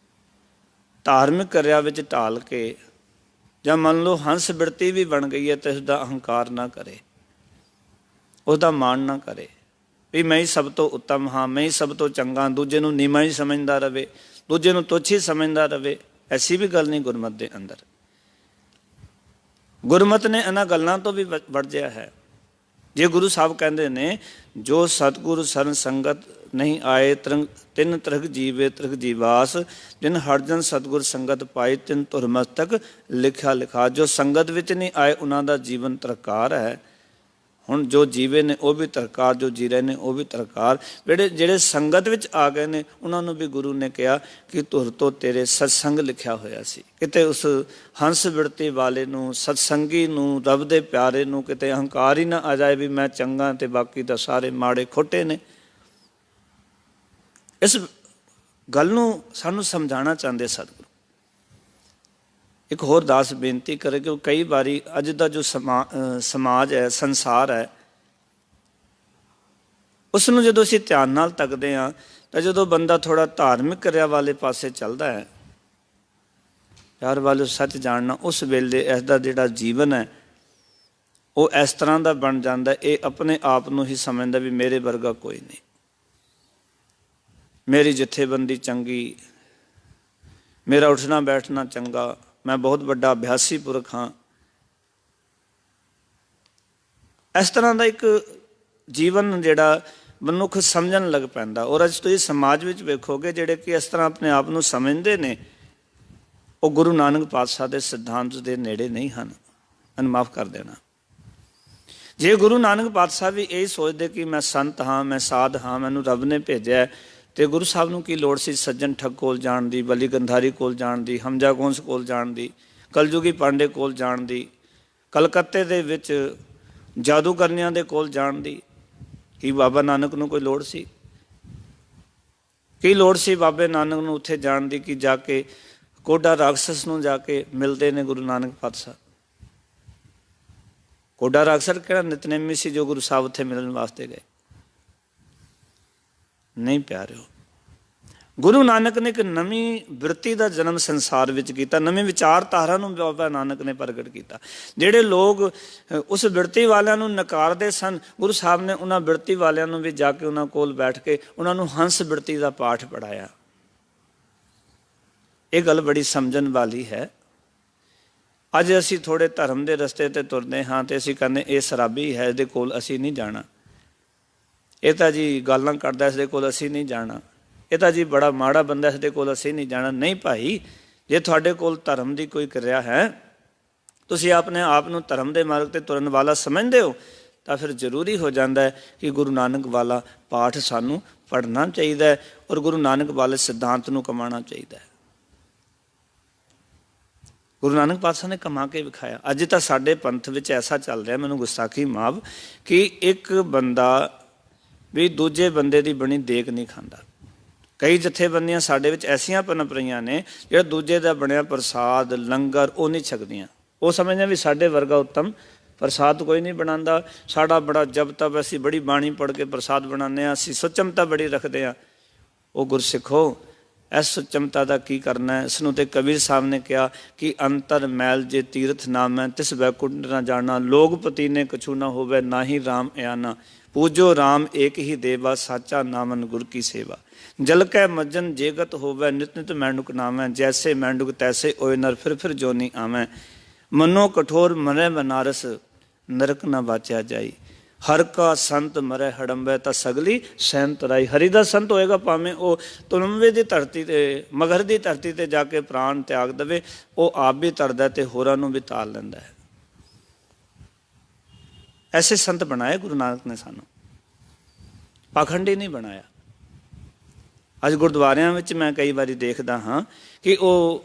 ਧਾਰਮਿਕ ਕਿਰਿਆ ਵਿੱਚ ਢਾਲ ਕੇ ਜਾਂ ਮੰਨ ਲਓ ਹੰਸ ਬਿਰਤੀ ਵੀ ਬਣ ਗਈ ਹੈ ਤਾਂ ਉਸਦਾ ਅਹੰਕਾਰ ਨਾ ਕਰੇ, ਉਸਦਾ ਮਾਣ ਨਾ ਕਰੇ ਵੀ ਮੈਂ ਹੀ ਸਭ ਤੋਂ ਉੱਤਮ ਹਾਂ, ਮੈਂ ਹੀ ਸਭ ਤੋਂ ਚੰਗਾ, ਦੂਜੇ ਨੂੰ ਨੀਵਾਂ ਹੀ ਸਮਝਦਾ ਰਹੇ, ਦੂਜੇ ਨੂੰ ਤੁੱਛ ਹੀ ਸਮਝਦਾ ਰਹੇ। ਐਸੀ ਵੀ ਗੱਲ ਨਹੀਂ ਗੁਰਮਤਿ ਦੇ ਅੰਦਰ। ਗੁਰਮਤਿ ਨੇ ਇਹਨਾਂ ਗੱਲਾਂ ਤੋਂ ਵੀ ਵਰਜਿਆ ਹੈ। ਜੇ ਗੁਰੂ ਸਾਹਿਬ ਕਹਿੰਦੇ ਨੇ ਜੋ ਸਤਿਗੁਰੂ ਸਰਨ ਸੰਗਤ ਨਹੀਂ ਆਏ, ਤਿੰਨ ਤ੍ਰਿਗ ਜੀਵੇ ਤ੍ਰਿਗ ਜੀਵਾਸ, ਜਿਨ ਹਰਜਨ ਸਤਿਗੁਰ ਸੰਗਤ ਪਾਈ, ਤਿੰਨ ਧੁਰ ਮਸਤਕ ਲਿਖਿਆ ਲਿਖਾ। ਜੋ ਸੰਗਤ ਵਿੱਚ ਨਹੀਂ ਆਏ ਉਹਨਾਂ ਦਾ ਜੀਵਨ ਤਰਕਾਰ ਹੈ। ਹੁਣ ਜੋ ਜੀਵੇ ਨੇ ਉਹ ਵੀ ਤਰਕਾਰ, ਜੋ ਜੀ ਰਹੇ ਨੇ ਉਹ ਵੀ ਤਰਕਾਰ। ਜਿਹੜੇ ਸੰਗਤ ਵਿੱਚ ਆ ਗਏ ਨੇ ਉਹਨਾਂ ਨੂੰ ਵੀ ਗੁਰੂ ਨੇ ਕਿਹਾ ਕਿ ਧੁਰ ਤੋਂ ਤੇਰੇ ਸਤਸੰਗ ਲਿਖਿਆ ਹੋਇਆ ਸੀ। ਕਿਤੇ ਉਸ ਹੰਸ ਬਿਰਤੀ ਵਾਲੇ ਨੂੰ, ਸਤਸੰਗੀ ਨੂੰ, ਰੱਬ ਦੇ ਪਿਆਰੇ ਨੂੰ ਕਿਤੇ ਅਹੰਕਾਰ ਹੀ ਨਾ ਆ ਜਾਏ ਵੀ ਮੈਂ ਚੰਗਾ ਤੇ ਬਾਕੀ ਤਾਂ ਸਾਰੇ ਮਾੜੇ ਖੋਟੇ ਨੇ। ਇਸ ਗੱਲ ਨੂੰ ਸਾਨੂੰ ਸਮਝਾਉਣਾ ਚਾਹੁੰਦੇ ਸਤਿਗੁਰੂ। ਇੱਕ ਹੋਰ ਦਾਸ ਬੇਨਤੀ ਕਰੇ ਕਿ ਕਈ ਵਾਰੀ ਅੱਜ ਦਾ ਜੋ ਸਮਾਜ ਹੈ, ਸੰਸਾਰ ਹੈ, ਉਸ ਨੂੰ ਜਦੋਂ ਅਸੀਂ ਧਿਆਨ ਨਾਲ ਤੱਕਦੇ ਹਾਂ ਤਾਂ ਜਦੋਂ ਬੰਦਾ ਥੋੜ੍ਹਾ ਧਾਰਮਿਕ ਕਿਰਿਆ ਵਾਲੇ ਪਾਸੇ ਚੱਲਦਾ ਹੈ, ਪਿਆਰ ਵਾਲੇ ਸੱਚ ਜਾਣਨਾ, ਉਸ ਵੇਲੇ ਇਸ ਦਾ ਜਿਹੜਾ ਜੀਵਨ ਹੈ ਉਹ ਇਸ ਤਰ੍ਹਾਂ ਦਾ ਬਣ ਜਾਂਦਾ, ਇਹ ਆਪਣੇ ਆਪ ਨੂੰ ਹੀ ਸਮਝਦਾ ਵੀ ਮੇਰੇ ਵਰਗਾ ਕੋਈ ਨਹੀਂ, ਮੇਰੀ ਜਥੇਬੰਦੀ ਚੰਗੀ, ਮੇਰਾ ਉੱਠਣਾ ਬੈਠਣਾ ਚੰਗਾ, ਮੈਂ ਬਹੁਤ ਵੱਡਾ ਅਭਿਆਸੀ ਪੁਰਖ ਹਾਂ। ਇਸ ਤਰ੍ਹਾਂ ਦਾ ਇੱਕ ਜੀਵਨ ਜਿਹੜਾ ਮਨੁੱਖ ਸਮਝਣ ਲੱਗ ਪੈਂਦਾ। ਔਰ ਅੱਜ ਤੁਸੀਂ ਸਮਾਜ ਵਿੱਚ ਵੇਖੋਗੇ ਜਿਹੜੇ ਕਿ ਇਸ ਤਰ੍ਹਾਂ ਆਪਣੇ ਆਪ ਨੂੰ ਸਮਝਦੇ ਨੇ, ਉਹ ਗੁਰੂ ਨਾਨਕ ਪਾਤਸ਼ਾਹ ਦੇ ਸਿਧਾਂਤ ਦੇ ਨੇੜੇ ਨਹੀਂ ਹਨ। ਮੈਨੂੰ ਮਾਫ਼ ਕਰ ਦੇਣਾ। ਜੇ ਗੁਰੂ ਨਾਨਕ ਪਾਤਸ਼ਾਹ ਵੀ ਇਹ ਸੋਚਦੇ ਕਿ ਮੈਂ ਸੰਤ ਹਾਂ, ਮੈਂ ਸਾਧ ਹਾਂ, ਮੈਨੂੰ ਰੱਬ ਨੇ ਭੇਜਿਆ, ਤੇ ਗੁਰੂ ਸਾਹਿਬ ਨੂੰ ਕੀ ਲੋੜ ਸੀ ਸੱਜਣ ਠੱਗ ਕੋਲ ਜਾਣ ਦੀ, ਬਲੀ ਗੰਧਾਰੀ ਕੋਲ ਜਾਣ ਦੀ, ਹਮਜਾ ਗੋਂਸ ਕੋਲ ਜਾਣ ਦੀ, ਕਲਯੁਗੀ ਪਾਂਡੇ ਕੋਲ ਜਾਣ ਦੀ, ਕਲਕੱਤੇ ਦੇ ਵਿੱਚ ਜਾਦੂਗਰਨੀਆਂ ਦੇ ਕੋਲ ਜਾਣ ਦੀ? ਕੀ ਬਾਬਾ ਨਾਨਕ ਨੂੰ ਕੋਈ ਲੋੜ ਸੀ? ਕੀ ਲੋੜ ਸੀ ਬਾਬੇ ਨਾਨਕ ਨੂੰ ਉੱਥੇ ਜਾਣ ਦੀ ਕਿ ਜਾ ਕੇ ਕੋਡਾ ਰਾਖਸਸ ਨੂੰ ਜਾ ਕੇ ਮਿਲਦੇ ਨੇ ਗੁਰੂ ਨਾਨਕ ਪਾਤਸ਼ਾਹ? ਕੋਡਾ ਰਾਖਸਸ ਕਿਹੜਾ ਨਿਤਨੇਮੀ ਸੀ ਜੋ ਗੁਰੂ ਸਾਹਿਬ ਉੱਥੇ ਮਿਲਣ ਵਾਸਤੇ ਗਏ? ਨਹੀਂ ਪਿਆਰਿਓ, ਗੁਰੂ ਨਾਨਕ ਨੇ ਇੱਕ ਨਵੀਂ ਬਿਰਤੀ ਦਾ ਜਨਮ ਸੰਸਾਰ ਵਿੱਚ ਕੀਤਾ, ਨਵੀਂ ਵਿਚਾਰਧਾਰਾ ਨੂੰ ਬਾਬਾ ਨਾਨਕ ਨੇ ਪ੍ਰਗਟ ਕੀਤਾ। ਜਿਹੜੇ ਲੋਕ ਉਸ ਬਿਰਤੀ ਵਾਲਿਆਂ ਨੂੰ ਨਕਾਰਦੇ ਸਨ, ਗੁਰੂ ਸਾਹਿਬ ਨੇ ਉਹਨਾਂ ਬਿਰਤੀ ਵਾਲਿਆਂ ਨੂੰ ਵੀ ਜਾ ਕੇ ਉਹਨਾਂ ਕੋਲ ਬੈਠ ਕੇ ਉਹਨਾਂ ਨੂੰ ਹੰਸ ਬਿਰਤੀ ਦਾ ਪਾਠ ਪੜ੍ਹਾਇਆ। ਇਹ ਗੱਲ ਬੜੀ ਸਮਝਣ ਵਾਲੀ ਹੈ। ਅੱਜ ਅਸੀਂ ਥੋੜ੍ਹੇ ਧਰਮ ਦੇ ਰਸਤੇ 'ਤੇ ਤੁਰਦੇ ਹਾਂ ਅਤੇ ਅਸੀਂ ਕਹਿੰਦੇ ਇਹ ਸ਼ਰਾਬੀ ਹੈ, ਇਹਦੇ ਕੋਲ ਅਸੀਂ ਨਹੀਂ ਜਾਣਾ, ਇਹ ਤਾਂ ਜੀ ਗਾਲਾਂ ਕੱਢਦਾ, ਇਸਦੇ ਕੋਲ ਅਸੀਂ ਨਹੀਂ ਜਾਣਾ, ਇਹ ਤਾਂ ਜੀ ਬੜਾ ਮਾੜਾ ਬੰਦਾ, ਇਸਦੇ ਕੋਲ ਅਸੀਂ ਨਹੀਂ ਜਾਣਾ। ਨਹੀਂ ਭਾਈ, ਜੇ ਤੁਹਾਡੇ ਕੋਲ ਧਰਮ ਦੀ ਕੋਈ ਕਿਰਿਆ ਹੈ, ਤੁਸੀਂ ਆਪਣੇ ਆਪ ਨੂੰ ਧਰਮ ਦੇ ਮਾਰਗ 'ਤੇ ਤੁਰਨ ਵਾਲਾ ਸਮਝਦੇ ਹੋ, ਤਾਂ ਫਿਰ ਜ਼ਰੂਰੀ ਹੋ ਜਾਂਦਾ ਹੈ ਕਿ ਗੁਰੂ ਨਾਨਕ ਵਾਲਾ ਪਾਠ ਸਾਨੂੰ ਪੜ੍ਹਨਾ ਚਾਹੀਦਾ ਹੈ ਔਰ ਗੁਰੂ ਨਾਨਕ ਵਾਲੇ ਸਿਧਾਂਤ ਨੂੰ ਕਮਾਉਣਾ ਚਾਹੀਦਾ ਹੈ। ਗੁਰੂ ਨਾਨਕ ਪਾਤਸ਼ਾਹ ਨੇ ਕਮਾ ਕੇ ਵਿਖਾਇਆ। ਅੱਜ ਤਾਂ ਸਾਡੇ ਪੰਥ ਵਿੱਚ ਐਸਾ ਚੱਲ ਰਿਹਾ, ਮੈਨੂੰ ਗੁਸਤਾਖੀ ਮਾਫ਼, ਕਿ ਇੱਕ ਬੰਦਾ ਵੀ ਦੂਜੇ ਬੰਦੇ ਦੀ ਬਣੀ ਦੇਗ ਨਹੀਂ ਖਾਂਦਾ। ਕਈ ਜਥੇਬੰਦੀਆਂ ਸਾਡੇ ਵਿੱਚ ਐਸੀਆਂ ਪਨਪ ਰਹੀਆਂ ਨੇ ਜਿਹੜਾ ਦੂਜੇ ਦਾ ਬਣਿਆ ਪ੍ਰਸਾਦ ਲੰਗਰ ਉਹ ਨਹੀਂ ਛਕਦੀਆਂ। ਉਹ ਸਮਝਦੇ ਵੀ ਸਾਡੇ ਵਰਗਾ ਉੱਤਮ ਪ੍ਰਸਾਦ ਕੋਈ ਨਹੀਂ ਬਣਾਉਂਦਾ, ਸਾਡਾ ਬੜਾ ਜਪ ਤਪ, ਅਸੀਂ ਬੜੀ ਬਾਣੀ ਪੜ੍ਹ ਕੇ ਪ੍ਰਸਾਦ ਬਣਾਉਂਦੇ ਹਾਂ, ਅਸੀਂ ਸੁਚਮਤਾ ਬੜੀ ਰੱਖਦੇ ਹਾਂ। ਉਹ ਗੁਰਸਿੱਖੋ, ਇਸ ਸੁਚਮਤਾ ਦਾ ਕੀ ਕਰਨਾ ਹੈ? ਇਸ ਨੂੰ ਤੇ ਕਬੀਰ ਸਾਹਿਬ ਨੇ ਕਿਹਾ ਕਿ ਅੰਤਰ ਮੈਲ ਜੇ ਤੀਰਥ ਨਾਮ ਹੈ, ਤਿਸ ਵੈਕੁੰਠ ਨਾ ਜਾਣਾ, ਲੋਕ ਪਤੀਨੇ ਕਛੂ ਨਾ ਹੋਵੇ, ਨਾ ਹੀ ਰਾਮ ਆਨਾ, ਪੂਜੋ ਰਾਮ ਏਕ ਹੀ ਦੇਵਾ, ਸਾਚਾ ਨਾਮਨ ਗੁਰ ਕੀ ਸੇਵਾ, ਜਲ ਕੈ ਮੱਜਨ ਜੇਗਤ ਹੋਵੇ, ਨਿਤ ਨਿਤ ਮੈਂਡੁਕ ਨਾਮੈ, ਜੈਸੇ ਮੈਂਡੁਕ ਤੈਸੇ ਓਏ ਨਰ, ਫਿਰ ਫਿਰ ਜੋਨੀ ਆਵੈ, ਮਨੋ ਕਠੋਰ ਮਰੈ ਬਨਾਰਸ, ਨਰਕ ਨਾ ਬਾਚਿਆ ਜਾਈ, ਹਰ ਕਾ ਸੰਤ ਮਰੈ ਹੜੰਬੈ, ਤਾਂ ਸਗਲੀ ਸੈਨ ਤਰਾਈ। ਹਰੀ ਦਾ ਸੰਤ ਹੋਏਗਾ ਭਾਵੇਂ ਉਹ ਤੁਨਮਵੇ ਦੀ ਧਰਤੀ 'ਤੇ, ਮਗਰ ਦੀ ਧਰਤੀ 'ਤੇ ਜਾ ਕੇ ਪ੍ਰਾਣ ਤਿਆਗ ਦੇਵੇ, ਉਹ ਆਪ ਵੀ ਤਰਦਾ ਅਤੇ ਹੋਰਾਂ ਨੂੰ ਵੀ ਤਾਲ ਲੈਂਦਾ ਹੈ। ਐਸੇ ਸੰਤ ਬਣਾਏ ਗੁਰੂ ਨਾਨਕ ਨੇ ਸਾਨੂੰ, ਪਾਖੰਡੀ ਨਹੀਂ ਬਣਾਇਆ। ਅੱਜ ਗੁਰਦੁਆਰਿਆਂ ਵਿੱਚ ਮੈਂ ਕਈ ਵਾਰੀ ਦੇਖਦਾ ਹਾਂ ਕਿ ਉਹ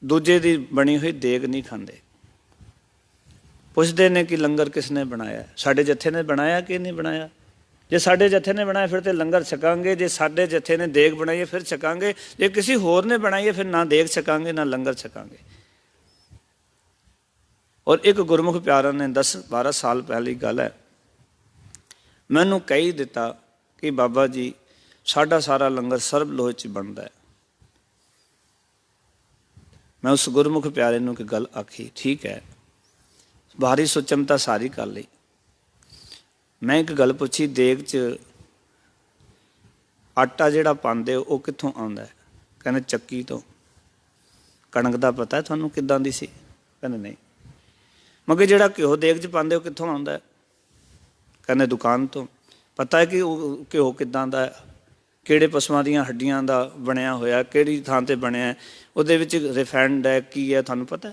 ਦੂਜੇ ਦੀ ਬਣੀ ਹੋਈ ਦੇਗ ਨਹੀਂ ਖਾਂਦੇ। ਪੁੱਛਦੇ ਨੇ ਕਿ ਲੰਗਰ ਕਿਸ ਨੇ ਬਣਾਇਆ? ਸਾਡੇ ਜੱਥੇ ਨੇ ਬਣਾਇਆ ਕਿ ਨਹੀਂ ਬਣਾਇਆ? ਜੇ ਸਾਡੇ ਜੱਥੇ ਨੇ ਬਣਾਇਆ ਫਿਰ ਤਾਂ ਲੰਗਰ ਛਕਾਂਗੇ, ਜੇ ਸਾਡੇ ਜੱਥੇ ਨੇ ਦੇਗ ਬਣਾਈ ਹੈ ਫਿਰ ਛਕਾਂਗੇ, ਜੇ ਕਿਸੇ ਹੋਰ ਨੇ ਬਣਾਈ ਹੈ ਫਿਰ ਨਾ ਦੇਗ ਛਕਾਂਗੇ ਨਾ ਲੰਗਰ ਛਕਾਂਗੇ। ਔਰ ਇੱਕ ਗੁਰਮੁਖ ਪਿਆਰਾ ਨੇ 10-12 ਸਾਲ ਪਹਿਲੀ ਗੱਲ ਹੈ, ਮੈਨੂੰ ਕਹਿ ਦਿੱਤਾ ਕਿ ਬਾਬਾ ਜੀ ਸਾਡਾ ਸਾਰਾ ਲੰਗਰ ਸਰਬ ਲੋਹ 'ਚ ਬਣਦਾ ਹੈ। ਮੈਂ ਉਸ ਗੁਰਮੁਖ ਪਿਆਰੇ ਨੂੰ ਇੱਕ ਗੱਲ ਆਖੀ, ਠੀਕ ਹੈ ਬਾਹਰੀ ਸੁਚਮਤਾ ਸਾਰੀ ਕਰ ਲਈ। ਮੈਂ ਇੱਕ ਗੱਲ ਪੁੱਛੀ, ਦੇਗ 'ਚ ਆਟਾ ਜਿਹੜਾ ਪਾਉਂਦੇ ਹੋ ਉਹ ਕਿੱਥੋਂ ਆਉਂਦਾ ਹੈ? ਕਹਿੰਦੇ ਚੱਕੀ ਤੋਂ। ਕਣਕ ਦਾ ਪਤਾ ਤੁਹਾਨੂੰ ਕਿੱਦਾਂ ਦੀ ਸੀ? ਕਹਿੰਦੇ ਨਹੀਂ। ਮਗਰ ਜਿਹੜਾ ਘਿਓ ਦੇਗ 'ਚ ਪਾਉਂਦੇ ਹੋ ਕਿੱਥੋਂ ਆਉਂਦਾ ਹੈ? ਕਹਿੰਦੇ ਦੁਕਾਨ ਤੋਂ। ਪਤਾ ਹੈ ਕਿ ਉਹ ਘਿਓ ਕਿੱਦਾਂ ਦਾ ਹੈ, ਕਿਹੜੇ ਪਸ਼ੂਆਂ ਦੀਆਂ ਹੱਡੀਆਂ ਦਾ ਬਣਿਆ ਹੋਇਆ, ਕਿਹੜੀ ਥਾਂ 'ਤੇ ਬਣਿਆ, ਉਹਦੇ ਵਿੱਚ ਰਿਫਾਈਨਡ ਹੈ ਕੀ ਹੈ ਤੁਹਾਨੂੰ ਪਤਾ?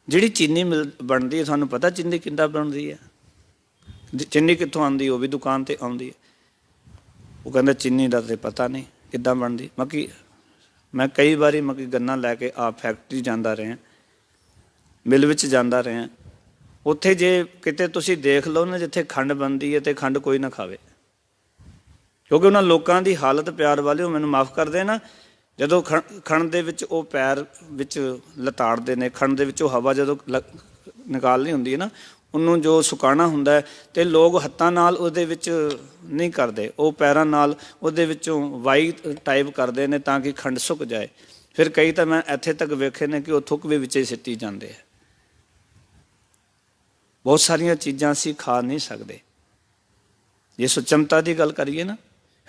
ਜਿਹੜੀ ਚੀਨੀ ਬਣਦੀ ਹੈ ਤੁਹਾਨੂੰ ਪਤਾ ਚੀਨੀ ਕਿੱਦਾਂ ਬਣਦੀ ਹੈ? ਚੀਨੀ ਕਿੱਥੋਂ ਆਉਂਦੀ ਉਹ ਵੀ ਦੁਕਾਨ 'ਤੇ ਆਉਂਦੀ ਹੈ। ਉਹ ਕਹਿੰਦਾ ਚੀਨੀ ਦਾ ਤਾਂ ਪਤਾ ਨਹੀਂ ਕਿੱਦਾਂ ਬਣਦੀ। ਮੈਂ ਕਈ ਵਾਰੀ ਗੰਨਾ ਲੈ ਕੇ ਆਪ ਫੈਕਟਰੀ ਜਾਂਦਾ ਰਿਹਾ, ਮਿਲ ਵਿੱਚ ਜਾਂਦਾ ਰਿਹਾ। ਉੱਥੇ ਜੇ ਕਿਤੇ ਤੁਸੀਂ ਦੇਖ ਲਓ ਨਾ ਜਿੱਥੇ ਖੰਡ ਬਣਦੀ ਹੈ ਅਤੇ ਖੰਡ ਕੋਈ ਨਾ ਖਾਵੇ, ਕਿਉਂਕਿ ਉਹਨਾਂ ਲੋਕਾਂ ਦੀ ਹਾਲਤ ਪਿਆਰ ਵਾਲੇ, ਉਹ ਮੈਨੂੰ ਮਾਫ਼ ਕਰਦੇ ਨਾ, ਜਦੋਂ ਖੰਡ ਦੇ ਵਿੱਚ ਉਹ ਪੈਰ ਵਿੱਚ ਲਤਾੜਦੇ ਨੇ, ਖੰਡ ਦੇ ਵਿੱਚੋਂ ਹਵਾ ਜਦੋਂ ਨਿਕਾਲਣੀ ਹੁੰਦੀ ਹੈ ਨਾ, ਉਹਨੂੰ ਜੋ ਸੁਕਾਉਣਾ ਹੁੰਦਾ ਹੈ ਤੇ ਲੋਕ ਹੱਥਾਂ ਨਾਲ ਉਹਦੇ ਵਿੱਚ ਨਹੀਂ ਕਰਦੇ, ਉਹ ਪੈਰਾਂ ਨਾਲ ਉਹਦੇ ਵਿੱਚੋਂ ਵਾਈ ਟਾਈਪ ਕਰਦੇ ਨੇ ਤਾਂ ਕਿ ਖੰਡ ਸੁੱਕ ਜਾਏ। ਫਿਰ ਕਈ ਤਾਂ ਮੈਂ ਇੱਥੇ ਤੱਕ ਵੇਖੇ ਨੇ ਕਿ ਉਹ ਥੁੱਕ ਵੀ ਵਿੱਚ ਹੀ ਸਿੱਟੀ ਜਾਂਦੇ ਆ। ਬਹੁਤ ਸਾਰੀਆਂ ਚੀਜ਼ਾਂ ਅਸੀਂ ਖਾ ਨਹੀਂ ਸਕਦੇ। ਜੇ ਸੁਚਮਤਾ ਦੀ ਗੱਲ ਕਰੀਏ ਨਾ,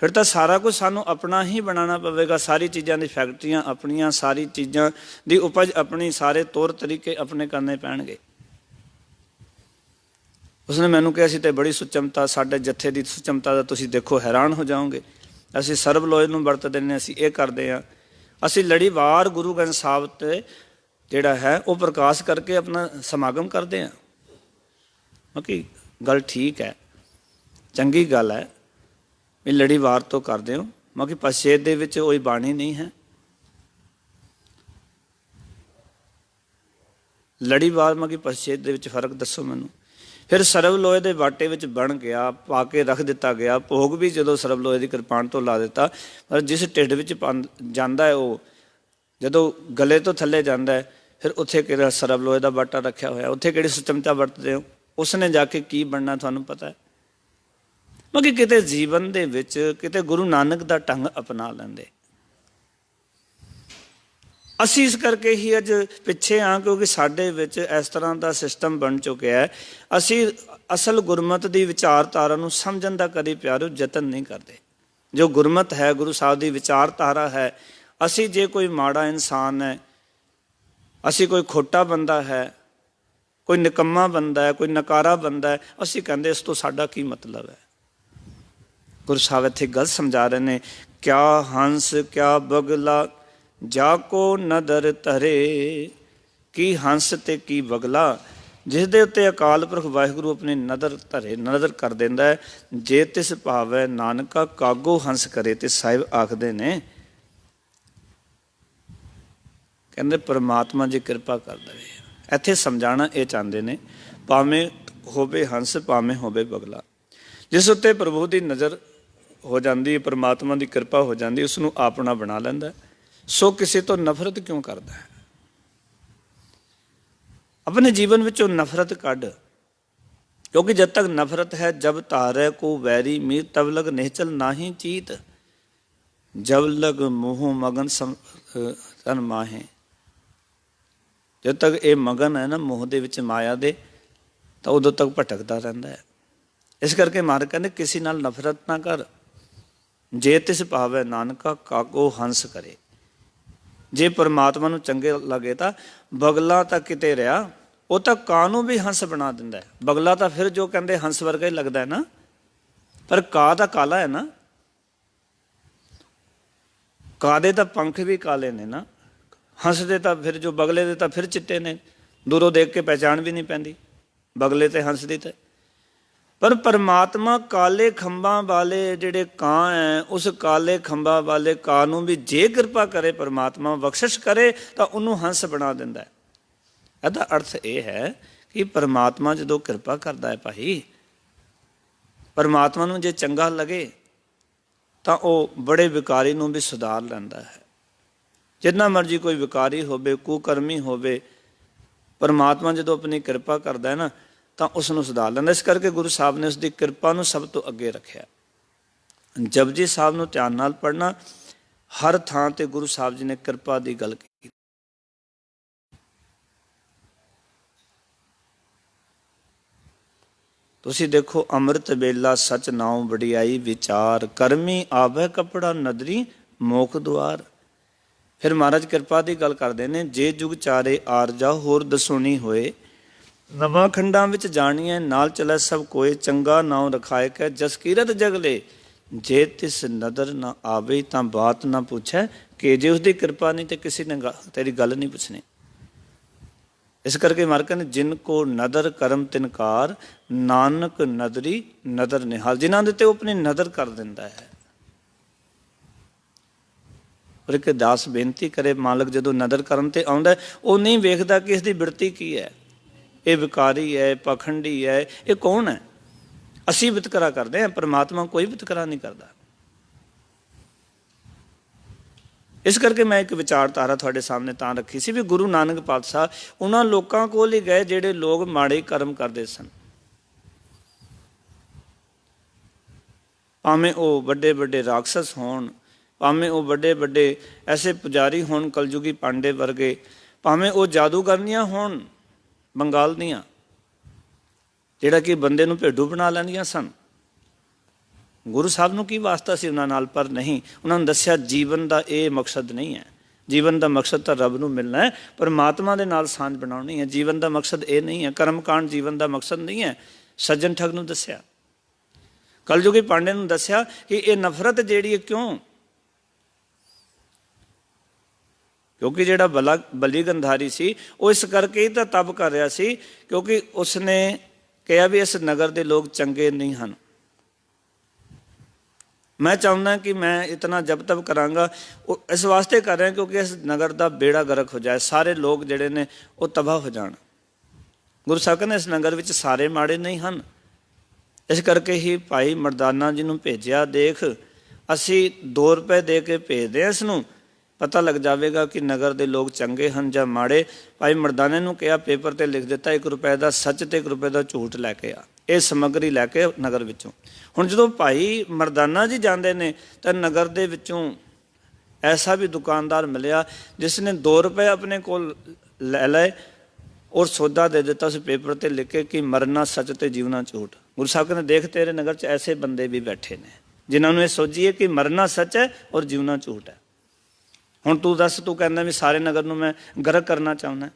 ਫਿਰ ਤਾਂ ਸਾਰਾ ਕੁਝ ਸਾਨੂੰ ਆਪਣਾ ਹੀ ਬਣਾਉਣਾ ਪਵੇਗਾ। ਸਾਰੀ ਚੀਜ਼ਾਂ ਦੀ ਫੈਕਟਰੀਆਂ ਆਪਣੀਆਂ, ਸਾਰੀ ਚੀਜ਼ਾਂ ਦੀ ਉਪਜ ਆਪਣੀ, ਸਾਰੇ ਤੌਰ ਤਰੀਕੇ ਆਪਣੇ ਕਰਨੇ ਪੈਣਗੇ। ਉਸਨੇ ਮੈਨੂੰ ਕਿਹਾ ਸੀ ਤੇ ਬੜੀ ਸੁਚਮਤਾ, ਸਾਡੇ ਜੱਥੇ ਦੀ ਸੁਚਮਤਾ ਦਾ ਤੁਸੀਂ ਦੇਖੋ ਹੈਰਾਨ ਹੋ ਜਾਓਗੇ। ਅਸੀਂ ਸਰਬ ਲੋਏ ਨੂੰ ਵਰਤਦੇ ਨੇ, ਅਸੀਂ ਇਹ ਕਰਦੇ ਹਾਂ। ਅਸੀਂ ਲੜੀਵਾਰ ਗੁਰੂ ਗ੍ਰੰਥ ਸਾਹਿਬ 'ਤੇ ਜਿਹੜਾ ਹੈ ਉਹ ਪ੍ਰਕਾਸ਼ ਕਰਕੇ ਆਪਣਾ ਸਮਾਗਮ ਕਰਦੇ ਹਾਂ। ਬਾਕੀ ਗੱਲ ਠੀਕ ਹੈ, ਚੰਗੀ ਗੱਲ ਹੈ ਵੀ ਲੜੀਵਾਰ ਤੋਂ ਕਰਦੇ ਹੋ। ਬਾਕੀ ਪਛੇਤ ਦੇ ਵਿੱਚ ਕੋਈ ਬਾਣੀ ਨਹੀਂ ਹੈ। ਲੜੀਵਾਰ ਬਾਕੀ ਪਛੇਤ ਦੇ ਵਿੱਚ ਫਰਕ ਦੱਸੋ ਮੈਨੂੰ। ਫਿਰ ਸਰਬ ਲੋਹੇ ਦੇ ਬਾਟੇ ਵਿੱਚ ਬਣ ਗਿਆ, ਪਾ ਕੇ ਰੱਖ ਦਿੱਤਾ ਗਿਆ। ਭੋਗ ਵੀ ਜਦੋਂ ਸਰਬ ਲੋਹੇ ਦੀ ਕਿਰਪਾਨ ਤੋਂ ਲਾ ਦਿੱਤਾ, ਪਰ ਜਿਸ ਢਿੱਡ ਵਿੱਚ ਜਾਂਦਾ ਹੈ ਉਹ ਜਦੋਂ ਗਲੇ ਤੋਂ ਥੱਲੇ ਜਾਂਦਾ ਹੈ, ਫਿਰ ਉੱਥੇ ਕਿਹੜਾ ਸਰਬ ਲੋਹੇ ਦਾ ਬਾਟਾ ਰੱਖਿਆ ਹੋਇਆ, ਉੱਥੇ ਕਿਹੜੀ ਸੁਚਮਤਾ ਵਰਤਦੇ ਹੋ? ਉਸਨੇ ਜਾ ਕੇ ਕੀ ਬਣਨਾ ਤੁਹਾਨੂੰ ਪਤਾ ਹੈ। ਬਾਕੀ ਕਿਤੇ ਜੀਵਨ ਦੇ ਵਿੱਚ ਕਿਤੇ ਗੁਰੂ ਨਾਨਕ ਦਾ ਢੰਗ ਅਪਣਾ ਲੈਂਦੇ। ਅਸੀਂ ਇਸ ਕਰਕੇ ਹੀ ਅੱਜ ਪਿੱਛੇ ਹਾਂ ਕਿਉਂਕਿ ਸਾਡੇ ਵਿੱਚ ਇਸ ਤਰ੍ਹਾਂ ਦਾ ਸਿਸਟਮ ਬਣ ਚੁੱਕਿਆ ਹੈ। ਅਸੀਂ ਅਸਲ ਗੁਰਮਤ ਦੀ ਵਿਚਾਰਧਾਰਾ ਨੂੰ ਸਮਝਣ ਦਾ ਕਦੇ ਪਿਆਰੋ ਯਤਨ ਨਹੀਂ ਕਰਦੇ। ਜੋ ਗੁਰਮਤ ਹੈ, ਗੁਰੂ ਸਾਹਿਬ ਦੀ ਵਿਚਾਰਧਾਰਾ ਹੈ, ਅਸੀਂ ਜੇ ਕੋਈ ਮਾੜਾ ਇਨਸਾਨ ਹੈ, ਅਸੀਂ ਕੋਈ ਖੋਟਾ ਬੰਦਾ ਹੈ, ਕੋਈ ਨਿਕੰਮਾ ਬੰਦਾ ਹੈ, ਕੋਈ ਨਕਾਰਾ ਬੰਦਾ ਹੈ, ਅਸੀਂ ਕਹਿੰਦੇ ਇਸ ਤੋਂ ਸਾਡਾ ਕੀ ਮਤਲਬ ਹੈ। ਗੁਰੂ ਸਾਹਿਬ ਇੱਥੇ ਗੱਲ ਸਮਝਾ ਰਹੇ ਨੇ, ਕਿਆ ਹੰਸ ਕਿਆ ਬਗਲਾ ਜਾ ਕੋ ਨਦਰ ਧਰੇ। ਕੀ ਹੰਸ ਤੇ ਕੀ ਬਗਲਾ, ਜਿਸ ਦੇ ਉੱਤੇ ਅਕਾਲ ਪੁਰਖ ਵਾਹਿਗੁਰੂ ਆਪਣੀ ਨਦਰ ਧਰੇ, ਨਦਰ ਕਰ ਦਿੰਦਾ ਹੈ। ਜੇ ਤਿਸ ਭਾਵੈ ਨਾਨਕਾ ਕਾਗੋ ਹੰਸ ਕਰੇ, ਤੇ ਸਾਹਿਬ ਆਖਦੇ ਨੇ, ਕਹਿੰਦੇ ਪਰਮਾਤਮਾ ਜੀ ਕਿਰਪਾ ਕਰ ਦੇਵੇ। ਇੱਥੇ ਸਮਝਾਉਣਾ ਇਹ ਚਾਹੁੰਦੇ ਨੇ, ਭਾਵੇਂ ਹੋਵੇ ਹੰਸ ਭਾਵੇਂ ਹੋਵੇ ਬਗਲਾ, ਜਿਸ ਉੱਤੇ ਪ੍ਰਭੂ ਦੀ ਨਜ਼ਰ ਹੋ ਜਾਂਦੀ ਹੈ, ਪਰਮਾਤਮਾ ਦੀ ਕਿਰਪਾ ਹੋ ਜਾਂਦੀ, ਉਸਨੂੰ ਆਪਣਾ ਬਣਾ ਲੈਂਦਾ। ਸੋ ਕਿਸੇ ਤੋਂ ਨਫ਼ਰਤ ਕਿਉਂ ਕਰਦਾ ਹੈ? ਆਪਣੇ ਜੀਵਨ ਵਿੱਚੋਂ ਨਫ਼ਰਤ ਕੱਢ, ਕਿਉਂਕਿ ਜਦ ਤੱਕ ਨਫ਼ਰਤ ਹੈ, ਜਬ ਤਾਰੈ ਕੋ ਵੈਰੀ ਮੀਤ ਤਬ ਲਗ ਨਿਹਚਲ ਨਾਹੀ ਚੀਤ, ਜਬ ਲਗ ਮੋਹ ਮਗਨ ਤਨ ਮਾਹੇ। ਜਦ ਤੱਕ ਇਹ ਮਗਨ ਹੈ ਨਾ ਮੋਹ ਦੇ ਵਿੱਚ, ਮਾਇਆ ਦੇ, ਤਾਂ ਉਦੋਂ ਤੱਕ ਭਟਕਦਾ ਰਹਿੰਦਾ ਹੈ। ਇਸ ਕਰਕੇ ਮਹਾਰਾਜ ਕਹਿੰਦੇ ਕਿਸੇ ਨਾਲ ਨਫ਼ਰਤ ਨਾ ਕਰ। ਜੇ ਤਿਸ ਭਾਵੈ ਨਾਨਕਾ ਕਾਗੋ ਹੰਸ ਕਰੇ। ਜੇ ਪਰਮਾਤਮਾ ਨੂੰ ਚੰਗੇ ਲੱਗੇ ਤਾਂ ਬਗਲਾ ਤਾਂ ਕਿਤੇ ਰਿਹਾ, ਉਹ ਤਾਂ ਕਾਂ ਨੂੰ ਵੀ ਹੰਸ ਬਣਾ ਦਿੰਦਾ ਹੈ। ਬਗਲਾ ਤਾਂ ਫਿਰ ਜੋ ਕਹਿੰਦੇ ਹੰਸ ਵਰਗਾ ਹੀ ਲੱਗਦਾ ਹੈ ਨਾ, ਪਰ ਕਾਂ ਤਾਂ ਕਾਲਾ ਹੈ ਨਾ। ਕਾਂ ਦੇ ਤਾਂ ਪੰਖ ਵੀ ਕਾਲੇ ਨੇ ਨਾ, ਹੰਸ ਦੇ ਤਾਂ ਫਿਰ ਜੋ ਬਗਲੇ ਦੇ ਤਾਂ ਫਿਰ ਚਿੱਟੇ ਨੇ, ਦੂਰੋਂ ਦੇਖ ਕੇ ਪਹਿਚਾਣ ਵੀ ਨਹੀਂ ਪੈਂਦੀ ਬਗਲੇ ਤੇ ਹੰਸ ਦੀ। ਤੇ ਪਰ ਪਰਮਾਤਮਾ ਕਾਲੇ ਖੰਭਾਂ ਵਾਲੇ ਜਿਹੜੇ ਕਾਂ ਹੈ, ਉਸ ਕਾਲੇ ਖੰਭਾਂ ਵਾਲੇ ਕਾਂ ਨੂੰ ਵੀ ਜੇ ਕਿਰਪਾ ਕਰੇ, ਪਰਮਾਤਮਾ ਬਖਸ਼ਿਸ਼ ਕਰੇ, ਤਾਂ ਉਹਨੂੰ ਹੰਸ ਬਣਾ ਦਿੰਦਾ ਹੈ। ਇਹਦਾ ਅਰਥ ਇਹ ਹੈ ਕਿ ਪਰਮਾਤਮਾ ਜਦੋਂ ਕਿਰਪਾ ਕਰਦਾ ਹੈ ਭਾਈ, ਪਰਮਾਤਮਾ ਨੂੰ ਜੇ ਚੰਗਾ ਲੱਗੇ ਤਾਂ ਉਹ ਬੜੇ ਵਿਕਾਰੀ ਨੂੰ ਵੀ ਸੁਧਾਰ ਲੈਂਦਾ ਹੈ। ਜਿੰਨਾ ਮਰਜ਼ੀ ਕੋਈ ਵਿਕਾਰੀ ਹੋਵੇ, ਕੁਕਰਮੀ ਹੋਵੇ, ਪਰਮਾਤਮਾ ਜਦੋਂ ਆਪਣੀ ਕਿਰਪਾ ਕਰਦਾ ਹੈ ਨਾ ਤਾਂ ਉਸ ਨੂੰ ਸੁਧਾਰ ਲੈਂਦਾ। ਇਸ ਕਰਕੇ ਗੁਰੂ ਸਾਹਿਬ ਨੇ ਉਸ ਦੀ ਕਿਰਪਾ ਨੂੰ ਸਭ ਤੋਂ ਅੱਗੇ ਰੱਖਿਆ। ਜਪਜੀ ਸਾਹਿਬ ਨੂੰ ਧਿਆਨ ਨਾਲ ਪੜ੍ਹਨਾ, ਹਰ ਥਾਂ ਤੇ ਗੁਰੂ ਸਾਹਿਬ ਜੀ ਨੇ ਕਿਰਪਾ ਦੀ ਗੱਲ ਕੀਤੀ। ਤੁਸੀਂ ਦੇਖੋ, ਅੰਮ੍ਰਿਤ ਵੇਲਾ ਸਚ ਨਾਉ ਵਡਿਆਈ ਵਿਚਾਰ, ਕਰਮੀ ਆਵੈ ਕਪੜਾ ਨਦਰੀ ਮੋਖ ਦੁਆਰ। ਫਿਰ ਮਹਾਰਾਜ ਕਿਰਪਾ ਦੀ ਗੱਲ ਕਰਦੇ ਨੇ, ਜੇ ਜੁਗ ਚਾਰੇ ਆਰਜਾ ਹੋਰ ਦਸੁਣੀ ਹੋਏ, ਨਵਾਂ ਖੰਡਾਂ ਵਿੱਚ ਜਾਣੀਐ ਨਾਲ ਚਲੈ ਸਭ ਕੋਏ, ਚੰਗਾ ਨਾਉ ਰਖਾਇ ਕੈ ਜਸ ਕੀਰਤ ਜਗਲੇ, ਜੇ ਤਿਸ ਨਦਰ ਨਾ ਆਵੇ ਤਾਂ ਬਾਤ ਨਾ ਪੁੱਛੈ, ਕਿ ਜੇ ਉਸਦੀ ਕਿਰਪਾ ਨਹੀਂ ਤੇ ਕਿਸੇ ਨੇ ਤੇਰੀ ਗੱਲ ਨਹੀਂ ਪੁੱਛਣੀ। ਇਸ ਕਰਕੇ ਮਹਾਰਾਜ ਕਹਿੰਦੇ, ਜਿਨ ਕੋ ਨਦਰ ਕਰਮ ਤਿਨਕਾਰ, ਨਾਨਕ ਨਦਰੀ ਨਦਰ ਨਿਹਾਲ। ਜਿਨ੍ਹਾਂ ਦੇ ਤੇ ਉਹ ਆਪਣੀ ਨਦਰ ਕਰ ਦਿੰਦਾ ਹੈ। ਪਰ ਇੱਕ ਦਾਸ ਬੇਨਤੀ ਕਰੇ, ਮਾਲਕ ਜਦੋਂ ਨਦਰ ਕਰਨ ਤੇ ਆਉਂਦਾ, ਉਹ ਨਹੀਂ ਵੇਖਦਾ ਕਿ ਇਸਦੀ ਬਿਰਤੀ ਕੀ ਹੈ, ਇਹ ਵਿਕਾਰੀ ਹੈ, ਪਾਖੰਡੀ ਹੈ, ਇਹ ਕੌਣ ਹੈ। ਅਸੀਂ ਵਿਤਕਰਾ ਕਰਦੇ ਹਾਂ, ਪਰਮਾਤਮਾ ਕੋਈ ਵਿਤਕਰਾ ਨਹੀਂ ਕਰਦਾ। ਇਸ ਕਰਕੇ ਮੈਂ ਇੱਕ ਵਿਚਾਰਧਾਰਾ ਤੁਹਾਡੇ ਸਾਹਮਣੇ ਤਾਂ ਰੱਖੀ ਸੀ ਵੀ ਗੁਰੂ ਨਾਨਕ ਪਾਤਸ਼ਾਹ ਉਹਨਾਂ ਲੋਕਾਂ ਕੋਲ ਹੀ ਗਏ ਜਿਹੜੇ ਲੋਕ ਮਾੜੇ ਕਰਮ ਕਰਦੇ ਸਨ। ਭਾਵੇਂ ਉਹ ਵੱਡੇ ਵੱਡੇ ਰਾਖਸਸ ਹੋਣ, ਭਾਵੇਂ ਉਹ ਵੱਡੇ ਵੱਡੇ ਐਸੇ ਪੁਜਾਰੀ ਹੋਣ ਕਲਯੁਗੀ ਪਾਂਡੇ ਵਰਗੇ, ਭਾਵੇਂ ਉਹ ਜਾਦੂਗਰਨੀਆਂ ਹੋਣ ਬੰਗਾਲ ਦੀਆਂ ਜਿਹੜਾ ਕਿ ਬੰਦੇ ਨੂੰ ਭੇਡੂ ਬਣਾ ਲੈਂਦੀਆਂ ਸਨ। ਗੁਰੂ ਸਾਹਿਬ ਨੂੰ ਕੀ ਵਾਸਤਾ ਸੀ ਉਹਨਾਂ ਨਾਲ? ਪਰ ਨਹੀਂ, ਉਹਨਾਂ ਨੂੰ ਦੱਸਿਆ ਜੀਵਨ ਦਾ ਇਹ ਮਕਸਦ ਨਹੀਂ ਹੈ। ਜੀਵਨ ਦਾ ਮਕਸਦ ਤਾਂ ਰੱਬ ਨੂੰ ਮਿਲਣਾ ਹੈ, ਪਰਮਾਤਮਾ ਦੇ ਨਾਲ ਸਾਂਝ ਬਣਾਉਣੀ ਹੈ। ਜੀਵਨ ਦਾ ਮਕਸਦ ਇਹ ਨਹੀਂ ਹੈ, ਕਰਮਕਾਂਡ ਜੀਵਨ ਦਾ ਮਕਸਦ ਨਹੀਂ ਹੈ। ਸੱਜਣ ਠੱਗ ਨੂੰ ਦੱਸਿਆ, ਕਲਯੁਗੀ ਪਾਂਡੇ ਨੂੰ ਦੱਸਿਆ ਕਿ ਇਹ ਨਫ਼ਰਤ ਜਿਹੜੀ ਹੈ ਕਿਉਂ? ਕਿਉਂਕਿ ਜਿਹੜਾ ਬਲੀ ਗੰਧਾਰੀ ਸੀ ਉਹ ਇਸ ਕਰਕੇ ਹੀ ਤਾਂ ਤਪ ਕਰ ਰਿਹਾ ਸੀ ਕਿਉਂਕਿ ਉਸਨੇ ਕਿਹਾ ਵੀ ਇਸ ਨਗਰ ਦੇ ਲੋਕ ਚੰਗੇ ਨਹੀਂ ਹਨ। ਮੈਂ ਚਾਹੁੰਦਾ ਕਿ ਮੈਂ ਇਤਨਾ ਜਪ ਤਪ ਕਰਾਂਗਾ, ਉਹ ਇਸ ਵਾਸਤੇ ਕਰ ਰਿਹਾ ਕਿਉਂਕਿ ਇਸ ਨਗਰ ਦਾ ਬੇੜਾ ਗਰਕ ਹੋ ਜਾਏ, ਸਾਰੇ ਲੋਕ ਜਿਹੜੇ ਨੇ ਉਹ ਤਬਾਹ ਹੋ ਜਾਣ। ਗੁਰੂ ਸਾਹਿਬ ਕਹਿੰਦੇ ਇਸ ਨਗਰ ਵਿੱਚ ਸਾਰੇ ਮਾੜੇ ਨਹੀਂ ਹਨ। ਇਸ ਕਰਕੇ ਹੀ ਭਾਈ ਮਰਦਾਨਾ ਜੀ ਨੂੰ ਭੇਜਿਆ, ਦੇਖ ਅਸੀਂ 2 ਰੁਪਏ ਦੇ ਕੇ ਭੇਜਦੇ ਹਾਂ, ਇਸ ਨੂੰ ਪਤਾ ਲੱਗ ਜਾਵੇਗਾ ਕਿ ਨਗਰ ਦੇ ਲੋਕ ਚੰਗੇ ਹਨ ਜਾਂ ਮਾੜੇ। ਭਾਈ ਮਰਦਾਨੇ ਨੂੰ ਕਿਹਾ, ਪੇਪਰ ਤੇ ਲਿਖ ਦਿੱਤਾ 1 ਰੁਪਏ ਦਾ ਸੱਚ ਤੇ 1 ਰੁਪਏ ਦਾ ਝੂਠ ਲੈ ਕੇ ਆ, ਇਹ ਸਮੱਗਰੀ ਲੈ ਕੇ ਨਗਰ ਵਿੱਚੋਂ। ਹੁਣ ਜਦੋਂ ਭਾਈ ਮਰਦਾਨਾ ਜੀ ਜਾਂਦੇ ਨੇ ਤਾਂ ਨਗਰ ਦੇ ਵਿੱਚੋਂ ਐਸਾ ਵੀ ਦੁਕਾਨਦਾਰ ਮਿਲਿਆ ਜਿਸ ਨੇ 2 ਰੁਪਏ ਆਪਣੇ ਕੋਲ ਲੈ ਲਏ ਔਰ ਸੌਦਾ ਦੇ ਦਿੱਤਾ ਉਸ ਪੇਪਰ ਤੇ ਲਿਖ ਕੇ ਕਿ ਮਰਨਾ ਸੱਚ ਤੇ ਜੀਵਨਾ ਝੂਠ। ਗੁਰੂ ਸਾਹਿਬ ਕਹਿੰਦੇ ਦੇਖ ਤੇਰੇ ਨਗਰ 'ਚ ਐਸੇ ਬੰਦੇ ਵੀ ਬੈਠੇ ਨੇ ਜਿਨ੍ਹਾਂ ਨੂੰ ਇਹ ਸੋਚੀਏ ਕਿ ਮਰਨਾ ਸੱਚ ਹੈ ਔਰ ਜੀਵਨਾ ਝੂਠ ਹੈ। ਹੁਣ ਤੂੰ ਦੱਸ, ਤੂੰ ਕਹਿੰਦਾ ਵੀ ਸਾਰੇ ਨਗਰ ਨੂੰ ਮੈਂ ਗਰਕ ਕਰਨਾ ਚਾਹੁੰਦਾ।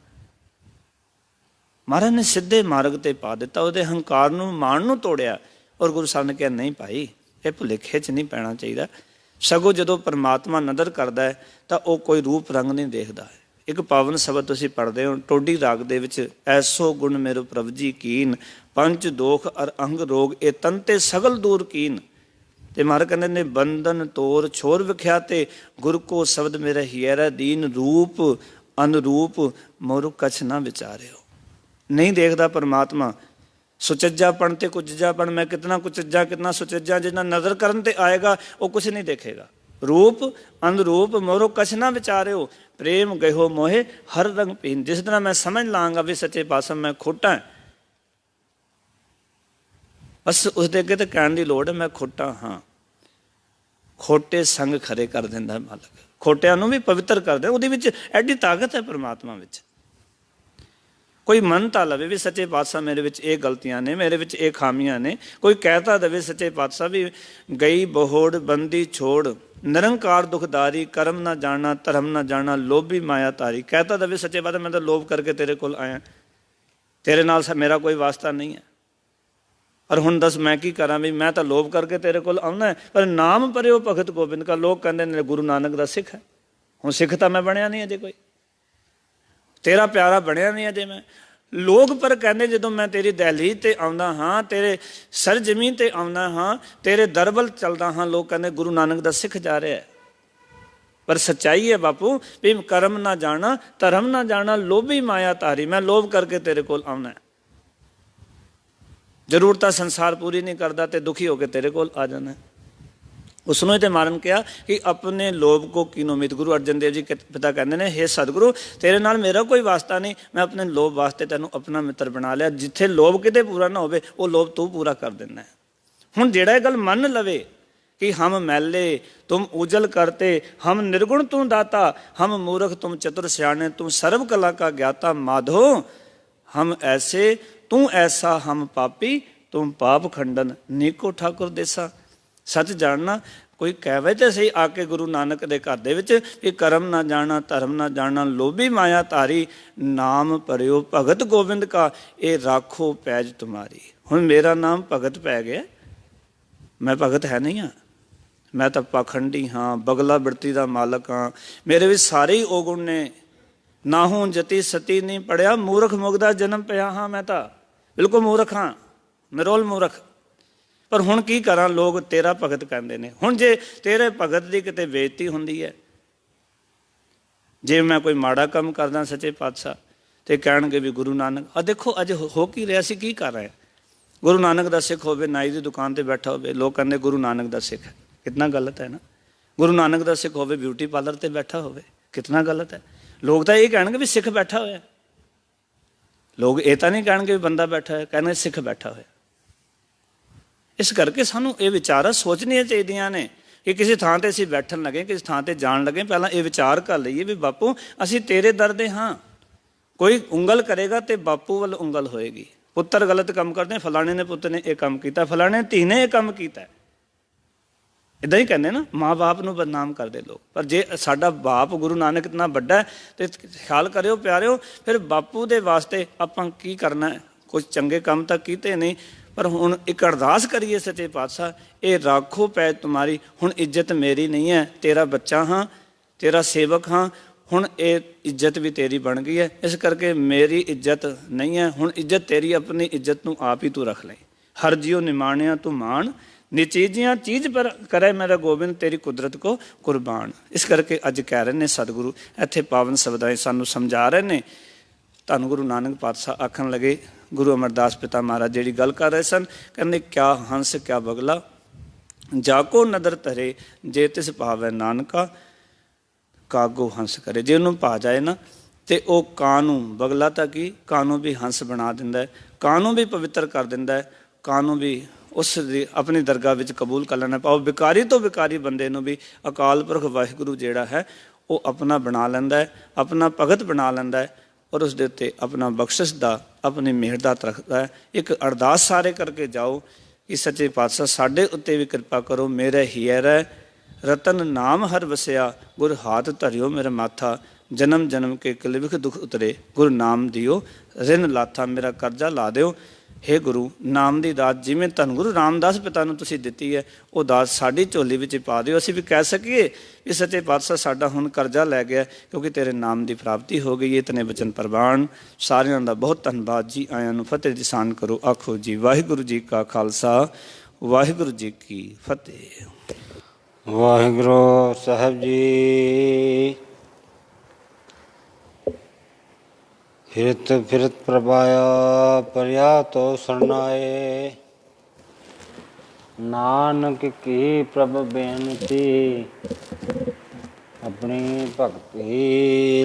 ਮਹਾਰਾਜ ਨੇ ਸਿੱਧੇ ਮਾਰਗ ਤੇ ਪਾ ਦਿੱਤਾ, ਉਹਦੇ ਹੰਕਾਰ ਨੂੰ, ਮਾਣ ਨੂੰ ਤੋੜਿਆ। ਔਰ ਗੁਰੂ ਸਾਹਿਬ ਨੇ ਕਿਹਾ ਨਹੀਂ ਭਾਈ, ਇਹ ਭੁਲੇਖੇ 'ਚ ਨਹੀਂ ਪੈਣਾ ਚਾਹੀਦਾ। ਸਗੋਂ ਜਦੋਂ ਪਰਮਾਤਮਾ ਨਦਰ ਕਰਦਾ ਹੈ ਤਾਂ ਉਹ ਕੋਈ ਰੂਪ ਰੰਗ ਨਹੀਂ ਦੇਖਦਾ। ਇੱਕ ਪਾਵਨ ਸ਼ਬਦ ਤੁਸੀਂ ਪੜ੍ਹਦੇ ਹੋ ਟੋਡੀ ਰਾਗ ਦੇ ਵਿੱਚ, ਐਸੋ ਗੁਣ ਮੇਰੋ ਪ੍ਰਭ ਜੀ ਕੀਨ, ਪੰਚ ਦੋਖ ਅਰ ਅੰਗ ਰੋਗ ਇਹ ਤਨ ਤੇ ਸਗਲ ਦੂਰ ਕੀਨ। ਤੇ ਮਹਾਰਾਜ ਕਹਿੰਦੇ ਨੇ ਬੰਧਨ ਤੋਰ ਛੋਰ ਵਿਖਿਆਤੇ, ਗੁਰ ਕੋ ਸ਼ਬਦ ਮੇਰਾ ਹੀਰਾ ਦੀਨ, ਰੂਪ ਅਨਰੂਪ ਮੋਰ ਕਛ ਨਾ ਵਿਚਾਰਿਓ। ਨਹੀਂ ਦੇਖਦਾ ਪਰਮਾਤਮਾ ਸੁਚੱਜਾਪਣ ਤੇ ਕੁਚੱਜਾਪਣ, ਮੈਂ ਕਿਤਨਾ ਕੁਚੱਜਾ ਕਿਤਨਾ ਸੁਚੱਜਾ, ਜਿੰਨਾ ਨਜ਼ਰ ਕਰਨ ਤੇ ਆਏਗਾ ਉਹ ਕੁਛ ਨਹੀਂ ਦੇਖੇਗਾ। ਰੂਪ ਅਨਰੂਪ ਮੋਰੋ ਕਛ ਨਾ ਵਿਚਾਰਿਓ, ਪ੍ਰੇਮ ਗਇਓ ਮੋਹੇ ਹਰ ਰੰਗ ਪੀਨ। ਜਿਸ ਤਰ੍ਹਾਂ ਮੈਂ ਸਮਝ ਲਾਂਗਾ ਵੀ ਸੱਚੇ ਪਾਤਸ਼ਾਹ ਮੈਂ ਖੋਟਾ, ਬਸ ਉਸਦੇ ਅੱਗੇ ਤਾਂ ਕਹਿਣ ਦੀ ਲੋੜ ਹੈ ਮੈਂ ਖੋਟਾ ਹਾਂ। ਖੋਟੇ ਸੰਗ ਖਰੇ ਕਰ ਦਿੰਦਾ ਮਾਲਕ, ਖੋਟਿਆਂ ਨੂੰ ਵੀ ਪਵਿੱਤਰ ਕਰ ਦਿੰਦਾ। ਉਹਦੇ ਵਿੱਚ ਐਡੀ ਤਾਕਤ ਹੈ ਪਰਮਾਤਮਾ ਵਿੱਚ। ਕੋਈ ਮੰਨ ਤਾਂ ਲਵੇ ਵੀ ਸੱਚੇ ਪਾਤਸ਼ਾਹ ਮੇਰੇ ਵਿੱਚ ਇਹ ਗਲਤੀਆਂ ਨੇ, ਮੇਰੇ ਵਿੱਚ ਇਹ ਖਾਮੀਆਂ ਨੇ। ਕੋਈ ਕਹਿ ਤਾਂ ਦੇਵੇ ਸੱਚੇ ਪਾਤਸ਼ਾਹ ਵੀ ਗਈ ਬਹੋੜ ਬੰਦੀ ਛੋੜ, ਨਿਰੰਕਾਰ ਦੁਖਦਾਰੀ, ਕਰਮ ਨਾ ਜਾਣਾ ਧਰਮ ਨਾ ਜਾਣਾ, ਲੋਭੀ ਮਾਇਆ ਤਾਰੀ। ਕਹਿ ਤਾਂ ਦੇਵੇ ਸੱਚੇ ਪਾਤਸ਼ਾਹ ਮੈਂ ਤਾਂ ਲੋਭ ਕਰਕੇ ਤੇਰੇ ਕੋਲ ਆਇਆ, ਤੇਰੇ ਨਾਲ ਮੇਰਾ ਕੋਈ ਵਾਸਤਾ ਨਹੀਂ ਹੈ। ਪਰ ਹੁਣ ਦੱਸ ਮੈਂ ਕੀ ਕਰਾਂ ਵੀ ਮੈਂ ਤਾਂ ਲੋਭ ਕਰਕੇ ਤੇਰੇ ਕੋਲ ਆਉਣਾ, ਪਰ ਨਾਮ ਪਰਿਓ ਭਗਤ ਗੋਬਿੰਦ ਕਾ। ਲੋਕ ਕਹਿੰਦੇ ਨੇ ਗੁਰੂ ਨਾਨਕ ਦਾ ਸਿੱਖ ਹੈ। ਹੁਣ ਸਿੱਖ ਤਾਂ ਮੈਂ ਬਣਿਆ ਨਹੀਂ ਅਜੇ, ਕੋਈ ਤੇਰਾ ਪਿਆਰਾ ਬਣਿਆ ਨਹੀਂ ਅਜੇ ਮੈਂ। ਲੋਕ ਪਰ ਕਹਿੰਦੇ ਜਦੋਂ ਮੈਂ ਤੇਰੀ ਦਹਿਲੀਜ਼ ਤੇ ਆਉਂਦਾ ਹਾਂ, ਤੇਰੇ ਸਰ ਜ਼ਮੀਨ ਤੇ ਆਉਂਦਾ ਹਾਂ, ਤੇਰੇ ਦਰ ਵੱਲ ਚੱਲਦਾ ਹਾਂ, ਲੋਕ ਕਹਿੰਦੇ ਗੁਰੂ ਨਾਨਕ ਦਾ ਸਿੱਖ ਜਾ ਰਿਹਾ। ਪਰ ਸੱਚਾਈ ਹੈ ਬਾਪੂ ਵੀ ਕਰਮ ਨਾ ਜਾਣਾ ਧਰਮ ਨਾ ਜਾਣਾ, ਲੋਭੀ ਮਾਇਆ ਧਾਰੀ। ਮੈਂ ਲੋਭ ਕਰਕੇ ਤੇਰੇ ਕੋਲ ਆਉਣਾ, ਜ਼ਰੂਰਤਾਂ ਸੰਸਾਰ ਪੂਰੀ ਨਹੀਂ ਕਰਦਾ ਤੇ ਦੁਖੀ ਹੋ ਕੇ ਤੇਰੇ ਕੋਲ ਆ ਜਾਣਾ। ਉਸਨੂੰ ਇਹ ਤੇ ਮਾਰਨ ਕਿਹਾ ਕਿ ਆਪਣੇ ਲੋਭ ਕੋ ਕੀਨੋ ਉਮੀਦ। ਗੁਰੂ ਅਰਜਨ ਦੇਵ ਜੀ ਪਿਤਾ ਕਹਿੰਦੇ ਨੇ ਹੇ ਸਤਿਗੁਰੂ ਤੇਰੇ ਨਾਲ ਮੇਰਾ ਕੋਈ ਵਾਸਤਾ ਨਹੀਂ, ਮੈਂ ਆਪਣੇ ਲੋਭ ਵਾਸਤੇ ਤੈਨੂੰ ਆਪਣਾ ਮਿੱਤਰ ਬਣਾ ਲਿਆ। ਜਿੱਥੇ ਲੋਭ ਕਿਤੇ ਪੂਰਾ ਨਾ ਹੋਵੇ ਉਹ ਲੋਭ ਤੂੰ ਪੂਰਾ ਕਰ ਦਿੰਦਾ। ਹੁਣ ਜਿਹੜਾ ਇਹ ਗੱਲ ਮੰਨ ਲਵੇ कि हम मैले तुम उजल करते, हम निर्गुण तुम दाता, हम मूर्ख तुम चतुर सियाने, तुम सर्व कला का ज्ञाता माधो, हम ऐसे तू ऐसा, हम पापी तुम पाप खंडन, नीको ठाकुर देसा। सच जानना कोई कहवे तो सही आके गुरु नानक दे घर दे विच कि करम ना जाना धर्म ना जाना, लोभी माया तारी, नाम परियो भगत गोबिंद का, ये राखो पैज तुम्हारी। हुण मेरा नाम भगत पै गया, मैं भगत है नहीं हाँ, मैं तो पाखंडी हाँ, बगला बिरती का मालक हाँ, मेरे भी सारे ही औगुण ने। ना हूँ जति सती नहीं पढ़िया, मूर्ख मुगदा जन्म पिया हाँ, मैं तो बिल्कुल मूर्ख हाँ, निरोल मूर्ख। पर हुण की करा, लोग तेरा भगत कहते हैं। हुण जे तेरे भगत की किते बेइज्जती हुंदी है, जे मैं कोई माड़ा काम करदा सच्चे पातशाह तो कहणगे भी गुरु नानक। आ देखो अज हो की रहा सी, की कर रहे हैं। गुरु नानक का सिख होवे, नाई की दुकान पर बैठा होवे, लोग कहते गुरु नानक का सिख है। कितना गलत है ना। ਗੁਰੂ ਨਾਨਕ ਦਾ ਸਿੱਖ ਹੋਵੇ, ਬਿਊਟੀ ਪਾਰਲਰ ਤੇ ਬੈਠਾ ਹੋਵੇ, ਕਿਤਨਾ ਗਲਤ ਹੈ। ਲੋਕ ਤਾਂ ਇਹ ਕਹਿਣਗੇ ਵੀ ਸਿੱਖ ਬੈਠਾ ਹੋਇਆ, ਲੋਕ ਇਹ ਤਾਂ ਨਹੀਂ ਕਹਿਣਗੇ ਵੀ ਬੰਦਾ ਬੈਠਾ ਹੋਇਆ, ਕਹਿਣਗੇ ਸਿੱਖ ਬੈਠਾ ਹੋਇਆ। ਇਸ ਕਰਕੇ ਸਾਨੂੰ ਇਹ ਵਿਚਾਰਾਂ ਸੋਚਣੀਆਂ ਚਾਹੀਦੀਆਂ ਨੇ ਕਿ ਕਿਸੇ ਥਾਂ ਤੇ ਅਸੀਂ ਬੈਠਣ ਲੱਗੇ, ਕਿਸੇ ਥਾਂ ਤੇ ਜਾਣ ਲੱਗੇ, ਪਹਿਲਾਂ ਇਹ ਵਿਚਾਰ ਕਰ ਲਈਏ ਵੀ ਬਾਪੂ ਅਸੀਂ ਤੇਰੇ ਦਰ ਦੇ ਹਾਂ। ਕੋਈ ਉਂਗਲ ਕਰੇਗਾ ਤੇ ਬਾਪੂ ਵੱਲ ਉਂਗਲ ਹੋਏਗੀ। ਪੁੱਤਰ ਗਲਤ ਕੰਮ ਕਰਦੇ, ਫਲਾਣੇ ਨੇ ਪੁੱਤ ਨੇ ਇਹ ਕੰਮ ਕੀਤਾ, ਫਲਾਣੇ ਧੀ ਨੇ ਇਹ ਕੰਮ ਕੀਤਾ, ਇੱਦਾਂ ਹੀ ਕਹਿੰਦੇ ਨਾ, ਮਾਂ ਬਾਪ ਨੂੰ ਬਦਨਾਮ ਕਰਦੇ ਲੋਕ। ਪਰ ਜੇ ਸਾਡਾ ਬਾਪ ਗੁਰੂ ਨਾਨਕ ਇਤਨਾ ਵੱਡਾ ਤੇ ਖਿਆਲ ਕਰਿਓ ਪਿਆਰਿਓ, ਫਿਰ ਬਾਪੂ ਦੇ ਵਾਸਤੇ ਆਪਾਂ ਕੀ ਕਰਨਾ ਹੈ? ਕੁਝ ਚੰਗੇ ਕੰਮ ਤਾਂ ਕੀਤੇ ਨਹੀਂ, ਪਰ ਹੁਣ ਇੱਕ ਅਰਦਾਸ ਕਰੀਏ ਸੱਚੇ ਪਾਤਸ਼ਾਹ, ਇਹ ਰਾਖੋ ਪੈ ਤੁਮਾਰੀ, ਹੁਣ ਇੱਜ਼ਤ ਮੇਰੀ ਨਹੀਂ ਹੈ, ਤੇਰਾ ਬੱਚਾ ਹਾਂ, ਤੇਰਾ ਸੇਵਕ ਹਾਂ, ਹੁਣ ਇਹ ਇੱਜ਼ਤ ਵੀ ਤੇਰੀ ਬਣ ਗਈ ਹੈ, ਇਸ ਕਰਕੇ ਮੇਰੀ ਇੱਜ਼ਤ ਨਹੀਂ ਹੈ, ਹੁਣ ਇੱਜ਼ਤ ਤੇਰੀ, ਆਪਣੀ ਇੱਜ਼ਤ ਨੂੰ ਆਪ ਹੀ ਤੂੰ ਰੱਖ ਲੈ। ਹਰ ਜਿਉ ਨਿਮਾਣਿਆ ਤੂੰ ਮਾਣ, ਨਿਚੀਜੀਆਂ ਚੀਜ਼ ਪਰ ਕਰੇ ਮੇਰਾ ਗੋਬਿੰਦ, ਤੇਰੀ ਕੁਦਰਤ ਕੋ ਕੁਰਬਾਨ। ਇਸ ਕਰਕੇ ਅੱਜ ਕਹਿ ਰਹੇ ਨੇ ਸਤਿਗੁਰੂ, ਇੱਥੇ ਪਾਵਨ ਸ਼ਬਦਾਂ ਸਾਨੂੰ ਸਮਝਾ ਰਹੇ ਨੇ। ਧੰਨ ਗੁਰੂ ਨਾਨਕ ਪਾਤਸ਼ਾਹ ਆਖਣ ਲੱਗੇ, ਗੁਰੂ ਅਮਰਦਾਸ ਪਿਤਾ ਮਹਾਰਾਜ ਜਿਹੜੀ ਗੱਲ ਕਰ ਰਹੇ ਸਨ, ਕਹਿੰਦੇ ਕਿਆ ਹੰਸ ਕਿਆ ਬਗਲਾ, ਜਾ ਕੋ ਨਦਰ ਧਰੇ, ਜੇ ਤਿਸ ਭਾਵੈ ਨਾਨਕਾ, ਕਾਗੋ ਹੰਸ ਕਰੇ। ਜੇ ਉਹਨੂੰ ਭਾ ਜਾਏ ਨਾ ਤੇ ਉਹ ਕਾਂ ਨੂੰ, ਬਗਲਾ ਤਾਂ ਕੀ, ਕਾਂ ਨੂੰ ਵੀ ਹੰਸ ਬਣਾ ਦਿੰਦਾ ਹੈ, ਕਾਂ ਨੂੰ ਵੀ ਪਵਿੱਤਰ ਕਰ ਦਿੰਦਾ ਹੈ, ਕਾਂ ਨੂੰ ਵੀ ਉਸ ਦੀ ਆਪਣੀ ਦਰਗਾਹ ਵਿੱਚ ਕਬੂਲ ਕਰ ਲੈਣਾ। ਪਾਓ ਵਿਕਾਰੀ ਤੋਂ ਵਿਕਾਰੀ ਬੰਦੇ ਨੂੰ ਵੀ ਅਕਾਲ ਪੁਰਖ ਵਾਹਿਗੁਰੂ ਜਿਹੜਾ ਹੈ ਉਹ ਆਪਣਾ ਬਣਾ ਲੈਂਦਾ ਹੈ, ਆਪਣਾ ਭਗਤ ਬਣਾ ਲੈਂਦਾ ਹੈ, ਔਰ ਉਸ ਦੇ ਉੱਤੇ ਆਪਣਾ ਬਖਸ਼ਿਸ਼ ਦਾ, ਆਪਣੀ ਮਿਹਰ ਦਾ ਰੱਖਦਾ ਹੈ। ਇੱਕ ਅਰਦਾਸ ਸਾਰੇ ਕਰਕੇ ਜਾਓ ਕਿ ਸੱਚੇ ਪਾਤਸ਼ਾਹ ਸਾਡੇ ਉੱਤੇ ਵੀ ਕਿਰਪਾ ਕਰੋ। ਮੇਰੇ ਹੀਰਾ ਰਤਨ ਨਾਮ ਹਰ ਵਸਿਆ, ਗੁਰ ਹਾਥ ਧਰਿਓ ਮੇਰਾ ਮਾਥਾ, ਜਨਮ ਜਨਮ ਕੇ ਕਲਵਿਖ ਦੁਖ ਉਤਰੇ, ਗੁਰੂ ਨਾਮ ਦਿਓ ਰਿਨ ਲਾਥਾ, ਮੇਰਾ ਕਰਜ਼ਾ ਲਾ ਦਿਓ। ਹੇ ਗੁਰੂ, ਨਾਮ ਦੀ ਦਾਤ ਜਿਵੇਂ ਧੰਨ ਗੁਰੂ ਰਾਮਦਾਸ ਪਿਤਾ ਨੂੰ ਤੁਸੀਂ ਦਿੱਤੀ ਹੈ, ਉਹ ਦਾਤ ਸਾਡੀ ਝੋਲੀ ਵਿੱਚ ਪਾ ਦਿਓ। ਅਸੀਂ ਵੀ ਕਹਿ ਸਕੀਏ ਕਿ ਸੱਚੇ ਪਾਤਸ਼ਾਹ ਸਾਡਾ ਹੁਣ ਕਰਜ਼ਾ ਲੈ ਗਿਆ, ਕਿਉਂਕਿ ਤੇਰੇ ਨਾਮ ਦੀ ਪ੍ਰਾਪਤੀ ਹੋ ਗਈ ਹੈ। ਇਤਨੇ ਬਚਨ ਪ੍ਰਵਾਨ। ਸਾਰਿਆਂ ਦਾ ਬਹੁਤ ਧੰਨਵਾਦ ਜੀ। ਆਇਆਂ ਨੂੰ ਫਤਿਹ ਦੀ ਸਾਨ ਕਰੋ। ਆਖੋ ਜੀ ਵਾਹਿਗੁਰੂ ਜੀ ਕਾ ਖਾਲਸਾ, ਵਾਹਿਗੁਰੂ ਜੀ ਕੀ ਫਤਿਹ। ਵਾਹਿਗੁਰੂ ਸਾਹਿਬ ਜੀ। ਫਿਰਤ ਫਿਰਤ ਪ੍ਰਭਾਇਆ, ਪਰਿਆ ਤੋ ਸਰਨਾਏ, ਨਾਨਕ ਕੀ ਪ੍ਰਭ ਬੇਨਤੀ, ਆਪਣੀ ਭਗਤੀ